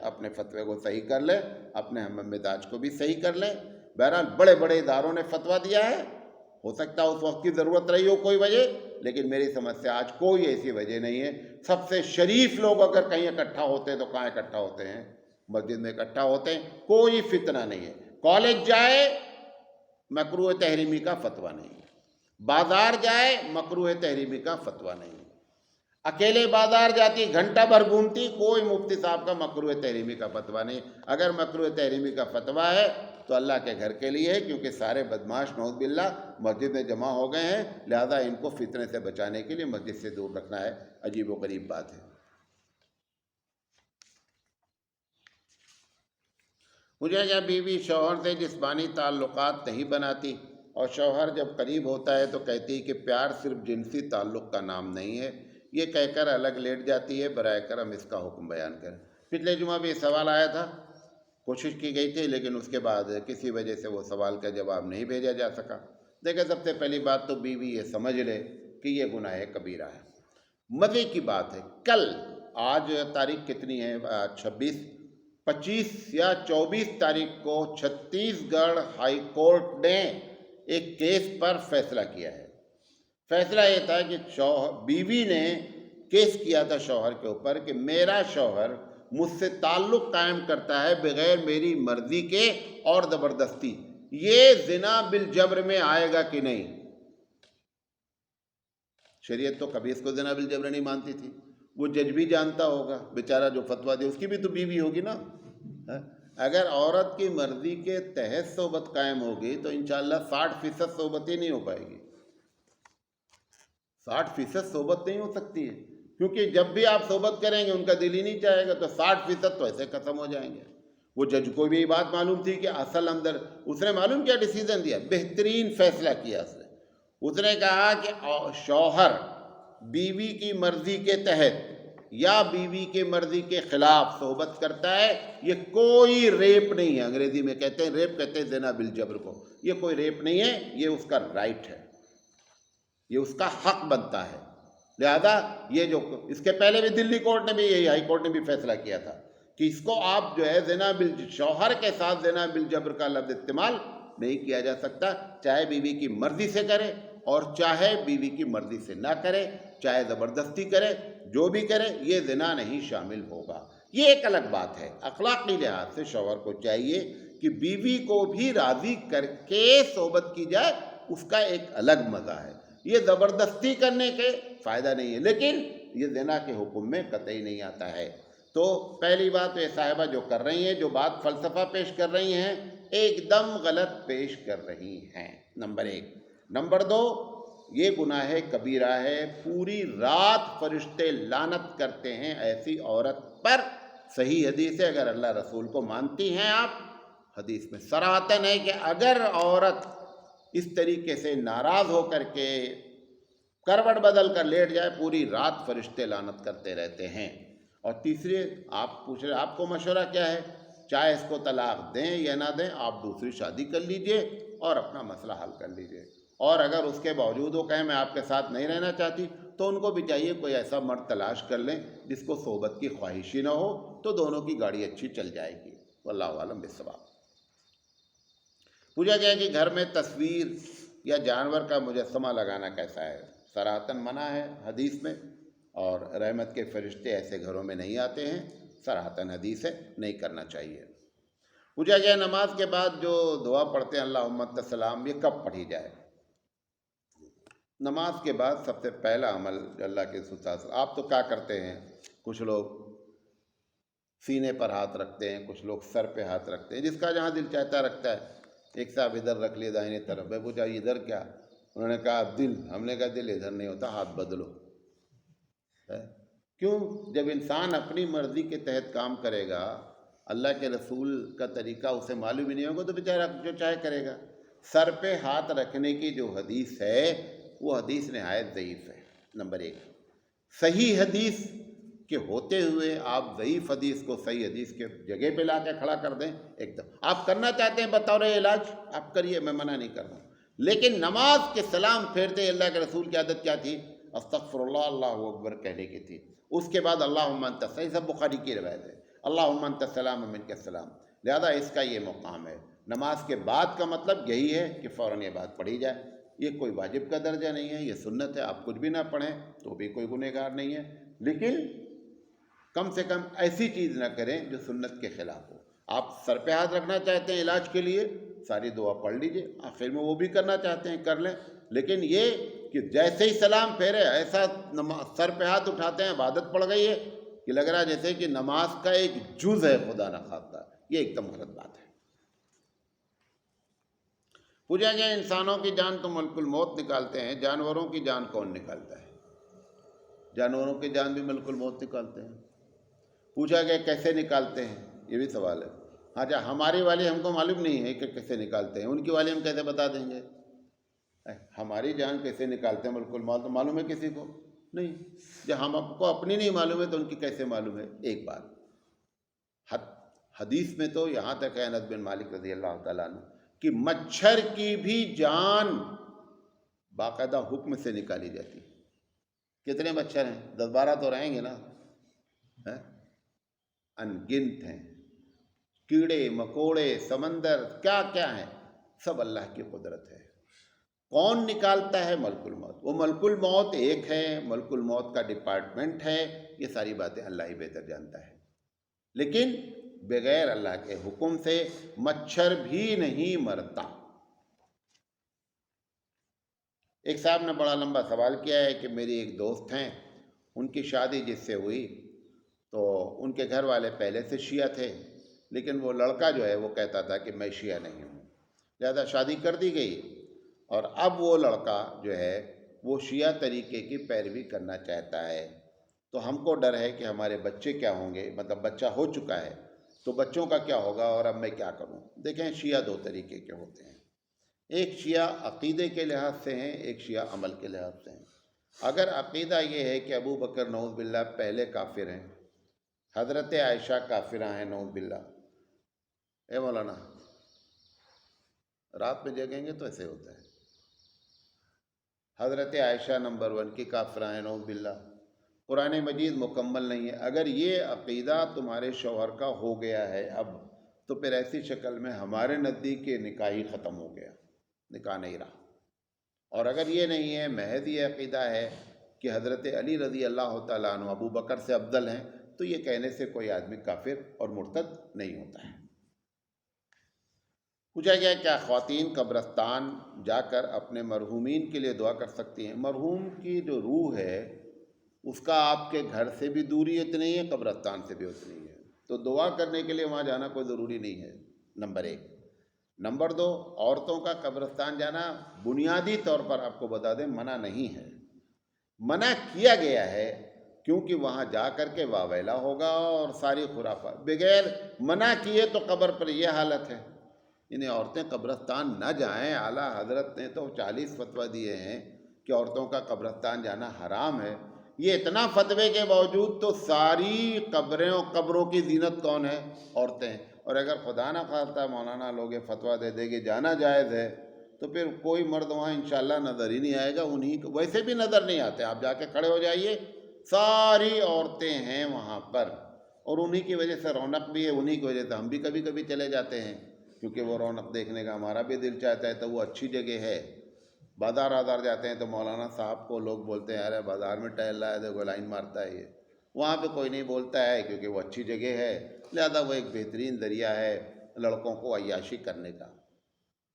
Speaker 1: اپنے فتوے کو صحیح کر لے، اپنے ہم مزاج کو بھی صحیح کر لے۔ بہرحال بڑے بڑے اداروں نے فتویٰ دیا ہے، ہو سکتا ہے اس وقت کی ضرورت رہی ہو کوئی وجہ، لیکن میری سمجھ سے آج کوئی ایسی وجہ نہیں ہے۔ سب سے شریف لوگ اگر کہیں اکٹھا ہوتے ہیں تو کہاں اکٹھا ہوتے ہیں؟ مسجد میں اکٹھا ہوتے ہیں، کوئی فتنہ نہیں ہے۔ کالج جائے مکروہ تحریمی کا فتویٰ نہیں ہے، بازار جائے مکروہ تحریمی کا فتویٰ نہیں ہے، اکیلے بازار جاتی گھنٹہ بھر گھومتی، کوئی مفتی صاحب کا مکروہ تحریمی کا فتویٰ نہیں۔ اگر مکروہ تحریمی کا فتویٰ ہے تو اللہ کے گھر کے لیے ہے، کیونکہ سارے بدماش نعوذ باللہ مسجد میں جمع ہو گئے ہیں، لہذا ان کو فتنے سے بچانے کے لیے مسجد سے دور رکھنا ہے۔ عجیب و غریب بات ہے۔ مجھے یا بیوی شوہر سے جسمانی تعلقات نہیں بناتی، اور شوہر جب قریب ہوتا ہے تو کہتی کہ پیار صرف جنسی تعلق کا نام نہیں ہے، یہ کہہ کر الگ لیٹ جاتی ہے، برائے کرم اس کا حکم بیان کریں۔ پچھلے جمعہ بھی سوال آیا تھا، کوشش کی گئی تھی، لیکن اس کے بعد کسی وجہ سے وہ سوال کا جواب نہیں بھیجا جا سکا۔ دیکھیں، سب سے پہلی بات تو بیوی یہ سمجھ لے کہ یہ گناہ کبیرہ ہے۔ مزے کی بات ہے، کل، آج تاریخ کتنی ہے؟ 25 یا 24 تاریخ کو چھتیس گڑھ ہائی کورٹ نے ایک کیس پر فیصلہ کیا ہے۔ فیصلہ یہ تھا کہ بیوی نے کیس کیا تھا شوہر کے اوپر کہ میرا شوہر مجھ سے تعلق قائم کرتا ہے بغیر میری مرضی کے اور زبردستی، یہ زنا بالجبر میں آئے گا کہ نہیں؟ شریعت تو کبھی اس کو زنا بالجبر نہیں مانتی تھی، وہ جج بھی جانتا ہوگا بیچارہ جو فتویٰ دے، اس کی بھی تو بیوی ہوگی نا۔ اگر عورت کی مرضی کے تحت صحبت قائم ہوگی تو انشاءاللہ 60% صحبت ہی نہیں ہو پائے گی، 60% صحبت نہیں ہو سکتی ہے، کیونکہ جب بھی آپ صحبت کریں گے ان کا دل ہی نہیں چاہے گا، تو 60% تو ایسے ختم ہو جائیں گے۔ وہ جج کو بھی یہ بات معلوم تھی کہ اصل اندر اس نے معلوم کیا ڈیسیزن دیا، بہترین فیصلہ کیا اس نے کہا کہ شوہر بیوی کی مرضی کے تحت یا بیوی کی مرضی کے خلاف صحبت کرتا ہے، یہ کوئی ریپ نہیں ہے۔ انگریزی میں کہتے ہیں ریپ، کہتے ہیں زنا بالجبر کو، یہ کوئی ریپ نہیں ہے، یہ اس کا رائٹ ہے، یہ اس کا حق بنتا ہے۔ لہذا یہ جو اس کے پہلے بھی دلی کورٹ نے بھی، یہی ہائی کورٹ نے بھی فیصلہ کیا تھا کہ اس کو آپ جو ہے شوہر کے ساتھ زنا بالجبر کا لفظ استعمال نہیں کیا جا سکتا، چاہے بیوی کی مرضی سے کرے اور چاہے بیوی کی مرضی سے نہ کرے، چاہے زبردستی کرے، جو بھی کرے، یہ زنا نہیں شامل ہوگا۔ یہ ایک الگ بات ہے۔ اخلاقی لحاظ سے شوہر کو چاہیے کہ بیوی کو بھی راضی کر کے صحبت کی جائے، اس کا ایک الگ مزہ ہے۔ یہ زبردستی کرنے کے فائدہ نہیں ہے، لیکن یہ زنا کے حکم میں قطعی نہیں آتا ہے۔ تو پہلی بات تو یہ صاحبہ جو کر رہی ہیں، جو بات فلسفہ پیش کر رہی ہیں، ایک دم غلط پیش کر رہی ہیں، نمبر ایک۔ نمبر دو، یہ گناہ کبیرہ ہے، پوری رات فرشتے لعنت کرتے ہیں ایسی عورت پر۔ صحیح حدیث ہے، اگر اللہ رسول کو مانتی ہیں آپ، حدیث میں صراحتاً ہے کہ اگر عورت اس طریقے سے ناراض ہو کر کے کروٹ بدل کر لیٹ جائے، پوری رات فرشتے لعنت کرتے رہتے ہیں۔ اور تیسری، آپ پوچھ رہے آپ کو مشورہ کیا ہے؟ چاہے اس کو طلاق دیں یا نہ دیں، آپ دوسری شادی کر لیجئے اور اپنا مسئلہ حل کر لیجئے۔ اور اگر اس کے باوجود وہ کہیں میں آپ کے ساتھ نہیں رہنا چاہتی، تو ان کو بھی چاہیے کوئی ایسا مرد تلاش کر لیں جس کو صحبت کی خواہش ہی نہ ہو، تو دونوں کی گاڑی اچھی چل جائے گی۔ واللہ اعلم بالصواب۔ پوچھا گیا کہ گھر میں تصویر یا جانور کا مجسمہ لگانا کیسا ہے؟ صراحتاً منع ہے حدیث میں، اور رحمت کے فرشتے ایسے گھروں میں نہیں آتے ہیں، صراحتاً حدیث ہے، نہیں کرنا چاہیے۔ پوچھا گیا نماز کے بعد جو دعا پڑھتے ہیں اللہم انت السلام، یہ کب پڑھی جائے؟ نماز کے بعد سب سے پہلا عمل جو اللہ کے رسول صلی اللہ علیہ وسلم، آپ تو کیا کرتے ہیں، کچھ لوگ سینے پر ہاتھ رکھتے ہیں، کچھ لوگ سر پہ ہاتھ رکھتے ہیں، جس کا جہاں دل چاہتا رکھتا ہے۔ ایک صاحب ادھر رکھ لیے دائیں طرف، میں پوچھا ادھر کیا؟ انہوں نے کہا دل۔ ہم نے کہا دل ادھر نہیں ہوتا، ہاتھ بدلو۔ کیوں؟ جب انسان اپنی مرضی کے تحت کام کرے گا، اللہ کے رسول کا طریقہ اسے معلوم ہی نہیں ہوگا، تو بیچارہ جو چاہے کرے گا۔ سر پہ ہاتھ رکھنے کی جو حدیث ہے، وہ حدیث نہایت ضعیف ہے، نمبر ایک۔ صحیح حدیث کے ہوتے ہوئے آپ ضعیف حدیث کو صحیح حدیث کے جگہ پہ لا کے کھڑا کر دیں، ایک دم۔ آپ کرنا چاہتے ہیں بطور علاج، آپ کریے، میں منع نہیں کر رہا ہوں، لیکن نماز کے سلام پھیرتے اللہ کے رسول کی عادت کیا تھی؟ استغفر اللہ، اللہ اکبر کہنے کی تھی۔ اس کے بعد اللہم انت السلام، سب بخاری کی روایت ہے، اللہم انت السلام و منک السلام۔ لہذا اس کا یہ مقام ہے۔ نماز کے بعد کا مطلب یہی ہے کہ فوراً یہ بات پڑھی جائے۔ یہ کوئی واجب کا درجہ نہیں ہے، یہ سنت ہے۔ آپ کچھ بھی نہ پڑھیں تو بھی کوئی گنہگار نہیں ہے، لیکن کم سے کم ایسی چیز نہ کریں جو سنت کے خلاف ہو۔ آپ سر پہ ہاتھ رکھنا چاہتے ہیں علاج کے لیے، ساری دعا پڑھ لیجئے، آخر میں وہ بھی کرنا چاہتے ہیں کر لیں، لیکن یہ کہ جیسے ہی سلام پھیرے ایسا سر پہ ہاتھ اٹھاتے ہیں، عبادت پڑ گئی ہے کہ لگ رہا ہے جیسے کہ نماز کا ایک جز ہے، خدا نخواستہ، یہ ایک دم غلط بات ہے۔ پوچھا گیا انسانوں کی جان تو ملک الموت نکالتے ہیں، جانوروں کی جان کون نکالتا ہے؟ جانوروں کی جان بھی ملک الموت نکالتے ہیں۔ پوچھا گیا کیسے نکالتے ہیں؟ یہ بھی سوال ہے۔ اچھا، ہماری والی ہم کو معلوم نہیں ہے کہ کیسے نکالتے ہیں، ان کی والی ہم کیسے بتا دیں گے؟ ہماری جان کیسے نکالتے ہیں ملک الموت معلوم ہے کسی کو؟ نہیں۔ جب ہم کو اپنی نہیں معلوم ہے تو ان کی کیسے معلوم ہے؟ ایک بات، حدیث میں تو یہاں تک ہے، انس بن مالک رضی اللہ تعالیٰ عنہ، کہ مچھر کی بھی جان باقاعدہ حکم سے نکالی جاتی۔ کتنے مچھر ہیں؟ 10-12 تو رہیں گے نا، انگنت ہیں، کیڑے مکوڑے، سمندر، کیا کیا ہیں، سب اللہ کی قدرت ہے۔ کون نکالتا ہے؟ ملک الموت۔ وہ ملک الموت ایک ہے، ملک الموت کا ڈپارٹمنٹ ہے، یہ ساری باتیں اللہ ہی بہتر جانتا ہے، لیکن بغیر اللہ کے حکم سے مچھر بھی نہیں مرتا۔ ایک صاحب نے بڑا لمبا سوال کیا ہے کہ میری ایک دوست ہیں، ان کی شادی جس سے ہوئی تو ان کے گھر والے پہلے سے شیعہ تھے، لیکن وہ لڑکا جو ہے وہ کہتا تھا کہ میں شیعہ نہیں ہوں، لہذا شادی کر دی گئی، اور اب وہ لڑکا جو ہے وہ شیعہ طریقے کی پیروی کرنا چاہتا ہے۔ تو ہم کو ڈر ہے کہ ہمارے بچے کیا ہوں گے، مطلب بچہ ہو چکا ہے تو بچوں کا کیا ہوگا اور اب میں کیا کروں؟ دیکھیں شیعہ دو طریقے کے ہوتے ہیں، ایک شیعہ عقیدے کے لحاظ سے ہیں، ایک شیعہ عمل کے لحاظ سے ہیں۔ اگر عقیدہ یہ ہے کہ ابو بکر نعوذ باللہ پہلے کافر ہیں، حضرت عائشہ کافرہ ہیں نعوذ باللہ، اے مولانا رات میں جگیں گے تو ایسے ہوتا ہے، حضرت عائشہ نمبر 1 کی کافرہ ہیں نعوذ باللہ، قرآن مجید مکمل نہیں ہے، اگر یہ عقیدہ تمہارے شوہر کا ہو گیا ہے اب، تو پھر ایسی شکل میں ہمارے نزدیک کے نکاح ہی ختم ہو گیا، نکاح نہیں رہا۔ اور اگر یہ نہیں ہے، محض یہ عقیدہ ہے کہ حضرت علی رضی اللہ تعالیٰ عنہ ابو بکر سے افضل ہیں، تو یہ کہنے سے کوئی آدمی کافر اور مرتد نہیں ہوتا ہے۔ پوچھا گیا کیا خواتین قبرستان جا کر اپنے مرحومین کے لیے دعا کر سکتی ہیں؟ مرحوم کی جو روح ہے اس کا آپ کے گھر سے بھی دوری اتنی ہے، قبرستان سے بھی اتنی ہے، تو دعا کرنے کے لیے وہاں جانا کوئی ضروری نہیں ہے، نمبر 1۔ نمبر 2، عورتوں کا قبرستان جانا بنیادی طور پر آپ کو بتا دیں منع نہیں ہے، منع کیا گیا ہے کیونکہ وہاں جا کر کے واویلا ہوگا اور ساری خرافات، بغیر منع کیے تو قبر پر یہ حالت ہے، انہیں عورتیں قبرستان نہ جائیں۔ اعلیٰ حضرت نے تو 40 فتویٰ دیے ہیں کہ عورتوں کا قبرستان جانا حرام ہے، یہ اتنا فتوے کے باوجود تو ساری قبروں کی زینت کون ہے؟ عورتیں ہیں۔ اور اگر خدا نہ خواستہ مولانا لوگ فتویٰ دے دے کہ جانا جائز ہے تو پھر کوئی مرد وہاں انشاءاللہ نظر ہی نہیں آئے گا، انہی کو ویسے بھی نظر نہیں آتے، آپ جا کے کھڑے ہو جائیے ساری عورتیں ہیں وہاں پر، اور انہی کی وجہ سے رونق بھی ہے، انہی کی وجہ سے ہم بھی کبھی کبھی چلے جاتے ہیں، کیونکہ وہ رونق دیکھنے کا ہمارا بھی دل چاہتا ہے، تو وہ اچھی جگہ ہے۔ بازار جاتے ہیں تو مولانا صاحب کو لوگ بولتے ہیں ارے بازار میں ٹہل رہا ہے، دیکھو لائن مارتا ہے یہ، وہاں پہ کوئی نہیں بولتا ہے کیونکہ وہ اچھی جگہ ہے، لہذا وہ ایک بہترین ذریعہ ہے لڑکوں کو عیاشی کرنے کا،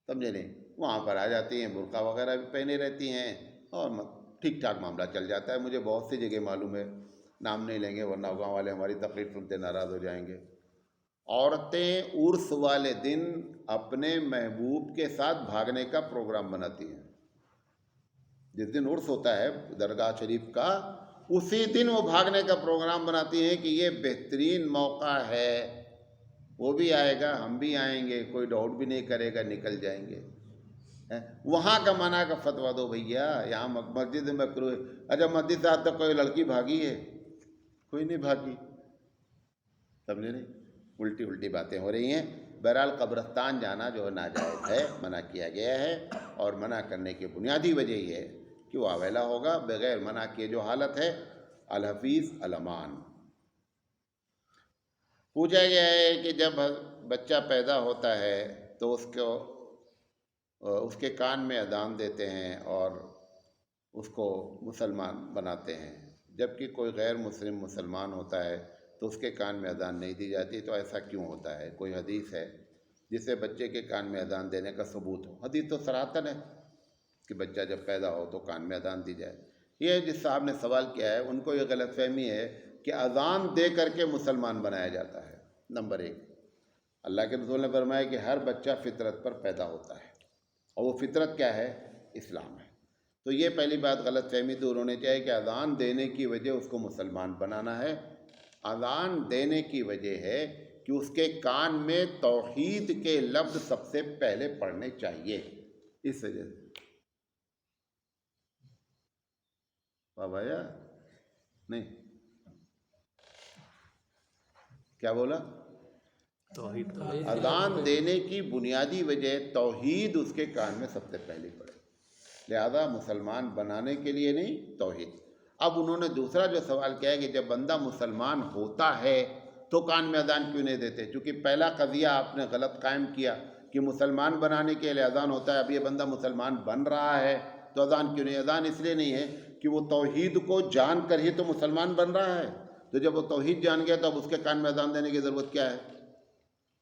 Speaker 1: سمجھے نہیں؟ وہاں پر آ جاتی ہیں، برقع وغیرہ بھی پہنے رہتی ہیں اور ٹھیک ٹھاک معاملہ چل جاتا ہے۔ مجھے بہت سی جگہ معلوم ہے، نام نہیں لیں گے ورنہ گاؤں والے ہماری تقریر سنتے ناراض ہو جائیں گے۔ عورتیں عرس والے دن اپنے محبوب کے ساتھ بھاگنے کا پروگرام بناتی ہیں، جس دن عرس ہوتا ہے درگاہ شریف کا، اسی دن وہ بھاگنے کا پروگرام بناتی ہیں کہ یہ بہترین موقع ہے، وہ بھی آئے گا ہم بھی آئیں گے، کوئی ڈاؤٹ بھی نہیں کرے گا، نکل جائیں گے۔ وہاں کا منع کا فتویٰ دو بھیا، یہاں مسجد میں مکروہ ہے۔ اچھا مسجد سے آج تک کوئی لڑکی بھاگی ہے؟ کوئی نہیں بھاگی، سمجھے نہیں؟ الٹی باتیں ہو رہی ہیں۔ بہرحال قبرستان جانا جو ہے ناجائز ہے، منع کیا گیا ہے، اور منع کرنے کی بنیادی وجہ یہ ہے کہ وہ اویلا ہوگا، بغیر منع کیے جو حالت ہے الحفیظ الامان۔ پوچھا گیا ہے کہ جب بچہ پیدا ہوتا ہے تو اس کے کان میں اذان دیتے ہیں اور اس کو مسلمان بناتے ہیں، جبکہ کوئی غیر مسلم مسلمان ہوتا ہے تو اس کے کان میں اذان نہیں دی جاتی، تو ایسا کیوں ہوتا ہے؟ کوئی حدیث ہے جس سے بچے کے کان میں اذان دینے کا ثبوت ہو؟ حدیث تو صراحتاً ہے کہ بچہ جب پیدا ہو تو کان میں اذان دی جائے۔ یہ جس صاحب نے سوال کیا ہے ان کو یہ غلط فہمی ہے کہ اذان دے کر کے مسلمان بنایا جاتا ہے۔ نمبر 1، اللہ کے رسول نے فرمایا کہ ہر بچہ فطرت پر پیدا ہوتا ہے، اور وہ فطرت کیا ہے؟ اسلام ہے۔ تو یہ پہلی بات غلط فہمی دور ہونی چاہیے کہ اذان دینے کی وجہ اس کو مسلمان بنانا ہے۔ اذان دینے کی وجہ ہے کہ اس کے کان میں توحید کے لفظ سب سے پہلے پڑھنے چاہیے، اس وجہ سے۔ بابا یا نہیں کیا بولا؟ اذان دینے کی بنیادی وجہ توحید اس کے کان میں سب سے پہلے پڑے، لہذا مسلمان بنانے کے لیے نہیں، توحید۔ اب انہوں نے دوسرا جو سوال کیا ہے کہ جب بندہ مسلمان ہوتا ہے تو کان میں اذان کیوں نہیں دیتے؟ چونکہ پہلا قضیہ آپ نے غلط قائم کیا کہ مسلمان بنانے کے لیے اذان ہوتا ہے، اب یہ بندہ مسلمان بن رہا ہے تو اذان کیوں نہیں؟ اذان اس لیے نہیں ہے کہ وہ توحید کو جان کر ہی تو مسلمان بن رہا ہے، تو جب وہ توحید جان گیا تو اب اس کے کان میں اذان دینے کی ضرورت کیا ہے؟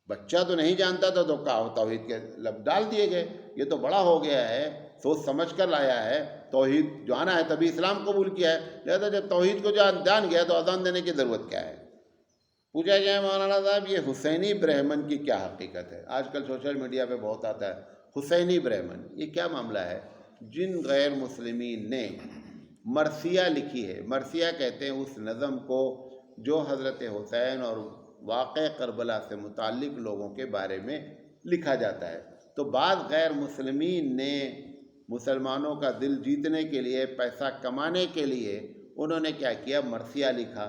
Speaker 1: بچہ تو نہیں جانتا تھا تو توحید کے لفظ ڈال دیے گئے، یہ تو بڑا ہو گیا ہے، سوچ سمجھ کر لایا ہے، توحید جانا ہے تبھی اسلام قبول کیا ہے، لہذا جب توحید کو جان گیا تو اذان دینے کی ضرورت کیا ہے؟ پوچھا گیا مولانا صاحب یہ حسینی برہمن کی کیا حقیقت ہے؟ آج کل سوشل میڈیا پہ بہت آتا ہے حسینی برہمن، یہ کیا معاملہ ہے؟ جن غیر مسلمین نے مرثیہ لکھی ہے، مرثیہ کہتے ہیں اس نظم کو جو حضرت حسین اور واقع کربلا سے متعلق لوگوں کے بارے میں لکھا جاتا ہے۔ تو بعض غیر مسلمین نے مسلمانوں کا دل جیتنے کے لیے، پیسہ کمانے کے لیے انہوں نے کیا کیا، مرثیہ لکھا،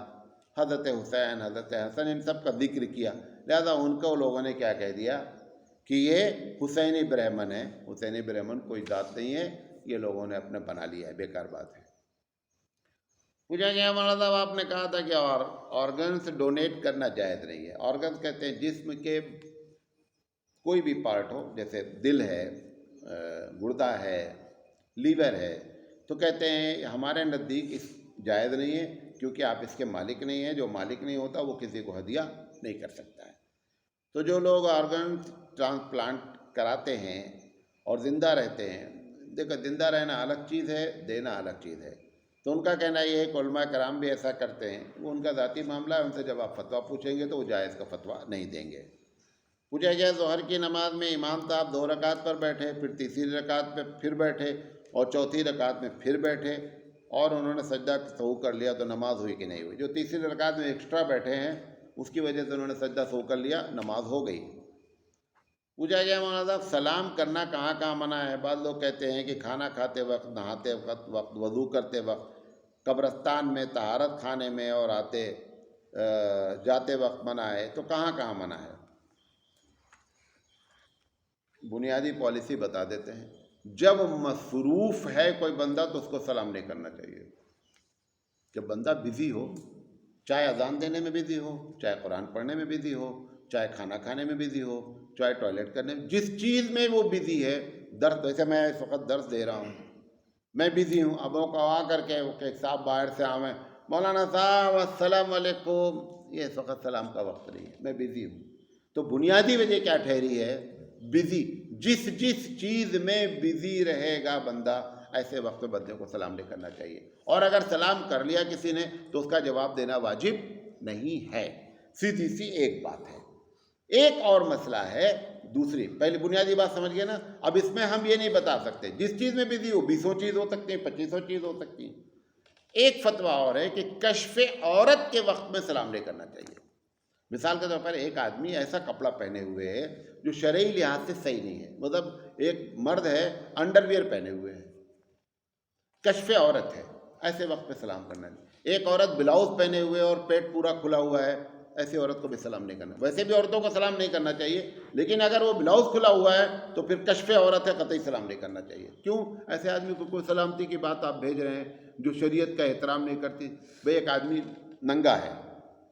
Speaker 1: حضرت حسین، حضرت حسن، ان سب کا ذکر کیا۔ لہذا ان کو لوگوں نے کیا کہہ دیا کہ یہ حسینی برہمن ہے۔ حسینی برہمن کوئی ذات نہیں ہے، یہ لوگوں نے اپنے بنا لیا ہے، بیکار بات ہے۔ پوچھا گیا مولانا صاحب آپ نے کہا تھا کہ آرگنس ڈونیٹ کرنا جائز نہیں ہے۔ آرگنس کہتے ہیں جسم کے کوئی بھی پارٹ ہو، جیسے دل ہے، گردہ ہے، لیور ہے، تو کہتے ہیں ہمارے نزدیک اس جائز نہیں ہے، کیونکہ آپ اس کے مالک نہیں ہیں، جو مالک نہیں ہوتا وہ کسی کو ہدیہ نہیں کر سکتا ہے۔ تو جو لوگ آرگن ٹرانسپلانٹ کراتے ہیں اور زندہ رہتے ہیں، دیکھو زندہ رہنا الگ چیز ہے، دینا الگ چیز ہے۔ تو ان کا کہنا یہ ہے کہ علماء کرام بھی ایسا کرتے ہیں، وہ ان کا ذاتی معاملہ ہے، ان سے جب آپ فتویٰ پوچھیں گے تو وہ جائز کا فتویٰ نہیں دیں گے۔ پوچھا گیا ظہر کی نماز میں امام صاحب 2 رکعت پر بیٹھے، پھر تیسری رکعت پہ پھر بیٹھے اور چوتھی رکعت میں پھر بیٹھے اور انہوں نے سجدہ سہو کر لیا، تو نماز ہوئی کہ نہیں ہوئی؟ جو تیسری رکعت میں ایکسٹرا بیٹھے ہیں اس کی وجہ سے انہوں نے سجدہ سہو کر لیا، نماز ہو گئی۔ پوچھا گیا مولانا صاحب سلام کرنا کہاں کہاں منع ہے؟ بعض لوگ کہتے ہیں کہ کھانا کھاتے وقت، نہاتے وقت، وضو کرتے وقت، قبرستان میں، طہارت خانے میں اور جاتے وقت منع ہے۔ تو کہاں کہاں منع ہے؟ بنیادی پالیسی بتا دیتے ہیں۔ جب مصروف ہے کوئی بندہ تو اس کو سلام نہیں کرنا چاہیے۔ جب بندہ بزی ہو، چاہے اذان دینے میں بزی ہو، چاہے قرآن پڑھنے میں بزی ہو، چاہے کھانا کھانے میں بزی ہو، چاہے ٹوائلٹ کرنے میں، جس چیز میں وہ بزی ہے، درس، جیسے میں اس وقت درس دے رہا ہوں، میں بزی ہوں، اب وہ آ کر کے ایک صاحب باہر سے آویں، مولانا صاحب السلام علیکم، یہ اس وقت سلام کا وقت نہیں ہے، میں بزی ہوں۔ تو بنیادی وجہ کیا ٹھہری ہے؟ بزی۔ جس چیز میں بزی رہے گا بندہ، ایسے وقت میں بندے کو سلام نہیں کرنا چاہیے، اور اگر سلام کر لیا کسی نے تو اس کا جواب دینا واجب نہیں ہے۔ سیدھی سی ایک بات ہے۔ ایک اور مسئلہ ہے دوسری، پہلی بنیادی بات سمجھ گئے نا؟ اب اس میں ہم یہ نہیں بتا سکتے، جس چیز میں بزی ہو 20 چیز ہو سکتی ہیں، 25 چیز ہو سکتی ہیں۔ ایک فتویٰ اور ہے کہ کشف عورت کے وقت میں سلام نہیں کرنا چاہیے۔ مثال کے طور پر ایک آدمی ایسا کپڑا پہنے ہوئے ہے جو شرعی لحاظ سے صحیح نہیں ہے، مطلب ایک مرد ہے انڈر ویئر پہنے ہوئے ہے، کشف عورت ہے، ایسے وقت پہ سلام کرنا نہیں۔ ایک عورت بلاؤز پہنے ہوئے اور پیٹ پورا کھلا ہوا ہے، ایسی عورت کو بھی سلام نہیں کرنا۔ ویسے بھی عورتوں کو سلام نہیں کرنا چاہیے، لیکن اگر وہ بلاؤز کھلا ہوا ہے تو پھر کشف عورت ہے، قطعی سلام نہیں کرنا چاہیے۔ کیوں؟ ایسے آدمی کو کوئی سلامتی کی بات آپ بھیج رہے ہیں جو شریعت کا احترام نہیں کرتی۔ بھئی ایک آدمی ننگا ہے،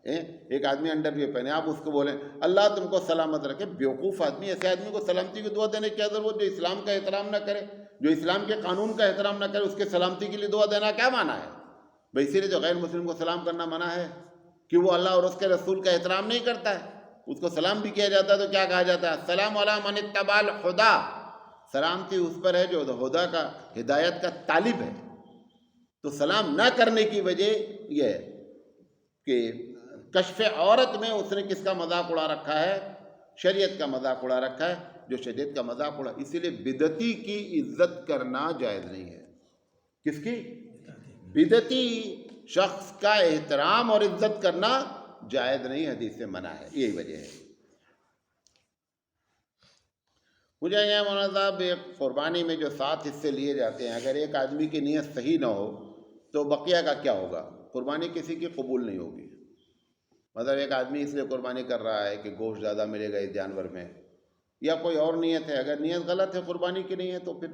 Speaker 1: ایک آدمی انڈر ویئر پہنے، آپ اس کو بولیں اللہ تم کو سلامت رکھے، بیوقوف آدمی، ایسے آدمی کو سلامتی کی دعا دینے کی کیا ضرورت؟ جو اسلام کا احترام نہ کرے، جو اسلام کے قانون کا احترام نہ کرے، اس کے سلامتی کے لیے دعا دینا کیا معنی ہے؟ بھئی اسی لیے جو غیر مسلم کو سلام کرنا منع ہے کہ وہ اللہ اور اس کے رسول کا احترام نہیں کرتا ہے، اس کو سلام بھی کیا جاتا ہے تو کیا کہا جاتا ہے؟ السلام علی من اتبع الہدی، سلامتی اس پر ہے جو ہدیٰ کا، ہدایت کا طالب ہے۔ تو سلام نہ کرنے کی وجہ یہ ہے کہ کشف عورت میں اس نے کس کا مذاق اڑا رکھا ہے؟ شریعت کا مذاق اڑا رکھا ہے، جو شریعت کا مذاق اڑا، اسی لیے بدعتی کی عزت کرنا جائز نہیں ہے۔ کس کی؟ بدعتی شخص کا احترام اور عزت کرنا جائز نہیں، حدیث سے منع ہے، یہی وجہ ہے۔ مجھے یہ مولانا صاحب قربانی میں جو 7 حصے لیے جاتے ہیں، اگر ایک آدمی کی نیت صحیح نہ ہو تو بقیہ کا کیا ہوگا؟ قربانی کسی کی قبول نہیں ہوگی۔ مطلب ایک آدمی اس لیے قربانی کر رہا ہے کہ گوشت زیادہ ملے گا اس جانور میں، یا کوئی اور نیت ہے، اگر نیت غلط ہے، قربانی کی نہیں ہے، تو پھر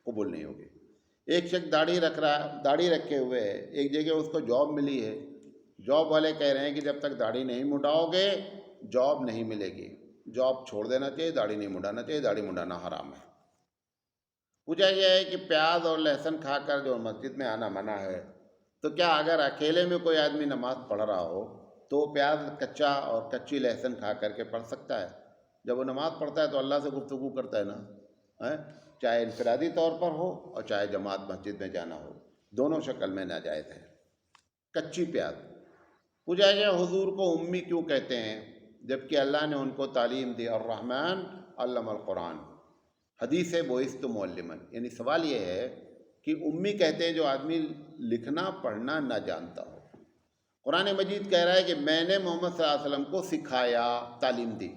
Speaker 1: قبول نہیں ہوگی۔ ایک شخص داڑھی رکھ رہا ہے، داڑھی رکھے ہوئے ہے، ایک جگہ اس کو جاب ملی ہے، جاب والے کہہ رہے ہیں کہ جب تک داڑھی نہیں منڈاؤ گے جاب نہیں ملے گی، جاب چھوڑ دینا چاہیے، داڑھی نہیں منڈانا چاہیے، داڑھی منڈانا حرام ہے۔ پوچھا گیا ہے کہ پیاز اور لہسن کھا کر جو مسجد میں آنا منع ہے، تو کیا اگر اکیلے میں کوئی آدمی نماز پڑھ رہا ہو تو پیاز کچا اور کچی لہسن کھا کر کے پڑھ سکتا ہے؟ جب وہ نماز پڑھتا ہے تو اللہ سے گفتگو کرتا ہے نا، چاہے انفرادی طور پر ہو اور چاہے جماعت مسجد میں جانا ہو، دونوں شکل میں ناجائز ہے۔ کچی پیاز۔ پوچھا گیا حضور کو امی کیوں کہتے ہیں جبکہ اللہ نے ان کو تعلیم دی، الرحمن علم القرآن، حدیث ہے بعثت معلما، یعنی سوال یہ ہے کہ امی کہتے ہیں جو آدمی لکھنا پڑھنا نہ جانتا ہو۔ قرآن مجید کہہ رہا ہے کہ میں نے محمد صلی اللہ علیہ وسلم کو سکھایا، تعلیم دی۔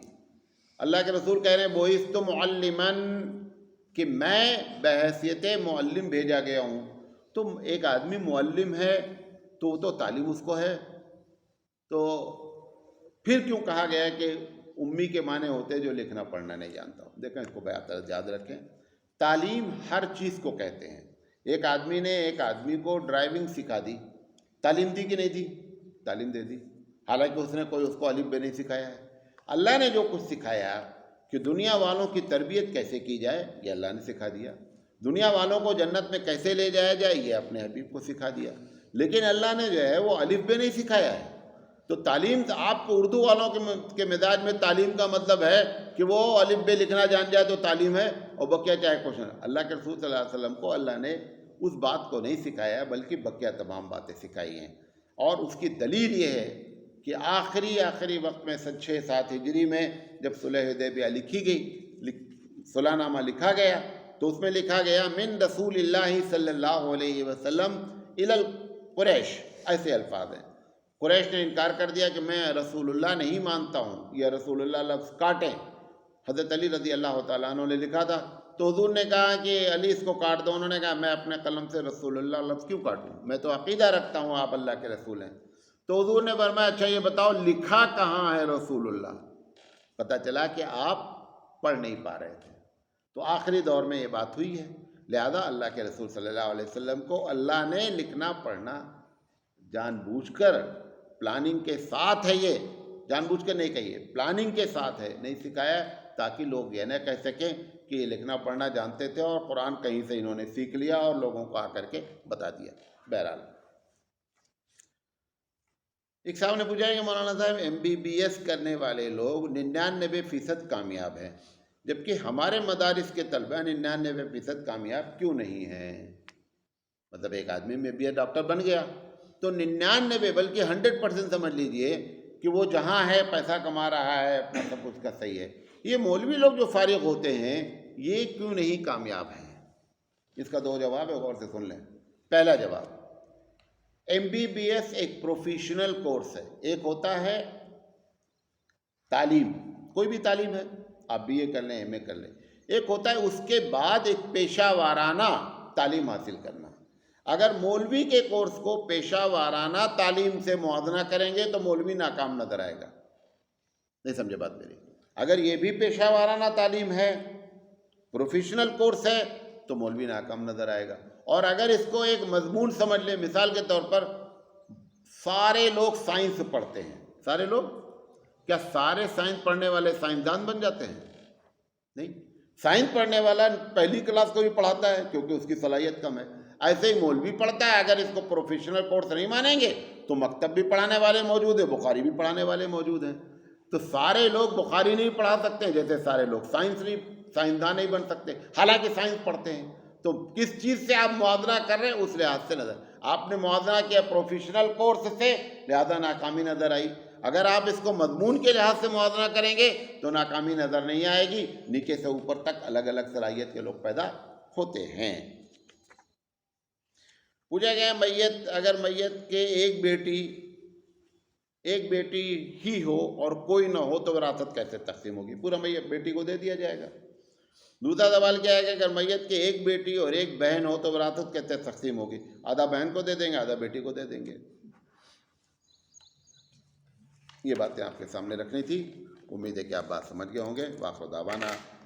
Speaker 1: اللہ کے رسول کہہ رہے ہیں بعثت معلماً، کہ میں بحیثیت معلم بھیجا گیا ہوں۔ تو ایک آدمی معلم ہے تو وہ تو تعلیم اس کو ہے، تو پھر کیوں کہا گیا ہے کہ امی کے معنی ہوتے جو لکھنا پڑھنا نہیں جانتا ہوں؟ دیکھیں، اس کو بہت یاد رکھیں، تعلیم ہر چیز کو کہتے ہیں۔ ایک آدمی نے ایک آدمی کو ڈرائیونگ سکھا دی، تعلیم دی کہ نہیں دی؟ تعلیم دے دی، حالانکہ اس نے کوئی اس کو الف بے نہیں سکھایا ہے۔ اللہ نے جو کچھ سکھایا کہ دنیا والوں کی تربیت کیسے کی جائے، یہ اللہ نے سکھا دیا۔ دنیا والوں کو جنت میں کیسے لے جایا جائے، یہ اپنے حبیب کو سکھا دیا۔ لیکن اللہ نے جو ہے وہ الف بے نہیں سکھایا ہے۔ تو تعلیم، آپ کو اردو والوں کے مزاج میں تعلیم کا مطلب ہے کہ وہ الف بے لکھنا جان جائے تو تعلیم ہے، اور بقیہ چاہے کچھ نہ۔ اللہ کے رسول صلی اللہ علیہ وسلم کو اللہ نے اس بات کو نہیں سکھایا، بلکہ بقیہ تمام باتیں سکھائی ہیں۔ اور اس کی دلیل یہ ہے کہ آخری وقت میں 6-7 ہجری میں جب صلح حدیبیہ لکھی گئی، صلح نامہ لکھا گیا، تو اس میں لکھا گیا من رسول اللہ صلی اللہ علیہ وسلم الی القریش، ایسے الفاظ ہیں۔ قریش نے انکار کر دیا کہ میں رسول اللہ نہیں مانتا ہوں، یا رسول اللہ لفظ کاٹیں۔ حضرت علی رضی اللہ تعالیٰ عنہ نے لکھا تھا، تو حضور نے کہا کہ علی اس کو کاٹ دو۔ انہوں نے کہا میں اپنے قلم سے رسول اللہ لفظ کیوں کاٹوں، میں تو عقیدہ رکھتا ہوں آپ اللہ کے رسول ہیں۔ تو حضور نے فرمایا اچھا یہ بتاؤ لکھا کہاں ہے رسول اللہ؟ پتہ چلا کہ آپ پڑھ نہیں پا رہے تھے۔ تو آخری دور میں یہ بات ہوئی ہے، لہذا اللہ کے رسول صلی اللہ علیہ وسلم کو اللہ نے لکھنا پڑھنا جان بوجھ کر، پلاننگ کے ساتھ ہے، یہ جان بوجھ کر نہیں کہیے، پلاننگ کے ساتھ ہے، نہیں سکھایا تاکہ لوگ یہ نہ کہہ سکیں کہ یہ لکھنا پڑھنا جانتے تھے اور قرآن کہیں سے انہوں نے سیکھ لیا اور لوگوں کو آ کر کے بتا دیا۔ بہرحال ایک صاحب نے پوچھا ہے کہ مولانا صاحب MBBS کرنے والے لوگ 99% کامیاب ہیں، جبکہ ہمارے مدارس کے طلبہ 99% کامیاب کیوں نہیں ہیں؟ مطلب ایک آدمی MBBS ڈاکٹر بن گیا تو 99 بلکہ 100% سمجھ لیجئے کہ وہ جہاں ہے پیسہ کما رہا ہے، اپنا سب کچھ کا صحیح ہے۔ یہ مولوی لوگ جو فارغ ہوتے ہیں یہ کیوں نہیں کامیاب ہیں؟ اس کا 2 جواب ہے، غور سے سن لیں۔ پہلا جواب، MBBS ایک پروفیشنل کورس ہے۔ ایک ہوتا ہے تعلیم، کوئی بھی تعلیم ہے، آپ BA کر لیں MA کر لیں۔ ایک ہوتا ہے اس کے بعد ایک پیشہ وارانہ تعلیم حاصل کرنا۔ اگر مولوی کے کورس کو پیشہ وارانہ تعلیم سے موازنہ کریں گے تو مولوی ناکام نظر آئے گا۔ نہیں سمجھے بات میری؟ اگر یہ بھی پیشہ وارانہ تعلیم ہے، پروفیشنل کورس ہے، تو مولوی ناکام نظر آئے گا۔ اور اگر اس کو ایک مضمون سمجھ لیں، مثال کے طور پر سارے لوگ سائنس پڑھتے ہیں، سارے لوگ، کیا سارے سائنس پڑھنے والے سائنسدان بن جاتے ہیں؟ نہیں، سائنس پڑھنے والا پہلی کلاس کو بھی پڑھاتا ہے کیونکہ اس کی صلاحیت کم ہے۔ ایسے ہی مولوی پڑھتا ہے، اگر اس کو پروفیشنل کورس نہیں مانیں گے تو مکتب بھی پڑھانے والے موجود ہیں، بخاری بھی پڑھانے والے موجود ہیں۔ تو سارے لوگ بخاری نہیں پڑھا سکتے، جیسے سارے لوگ سائنسدان نہیں بن سکتے، حالانکہ سائنس پڑھتے ہیں۔ تو کس چیز سے آپ موازنہ کر رہے ہیں، اس لحاظ سے نظر آپ نے موازنہ کیا پروفیشنل کورس سے، لہذا ناکامی نظر آئی۔ اگر آپ اس کو مضمون کے لحاظ سے موازنہ کریں گے تو ناکامی نظر نہیں آئے گی۔ نیچے سے اوپر تک الگ الگ صلاحیت کے لوگ پیدا ہوتے ہیں۔ پوچھا گیا میت، اگر میت کے ایک بیٹی ہی ہو اور کوئی نہ ہو تو وراثت کیسے تقسیم ہوگی؟ پورا میت بیٹی کو دے دیا جائے گا۔ دوسرا سوال کیا ہے کہ اگر میت کے ایک بیٹی اور ایک بہن ہو تو وراثت کیسے تقسیم ہوگی؟ آدھا بہن کو دے دیں گے، آدھا بیٹی کو دے دیں گے۔ یہ باتیں آپ کے سامنے رکھنی تھی، امید ہے کہ آپ بات سمجھ گئے ہوں گے۔ وآخر دعوانا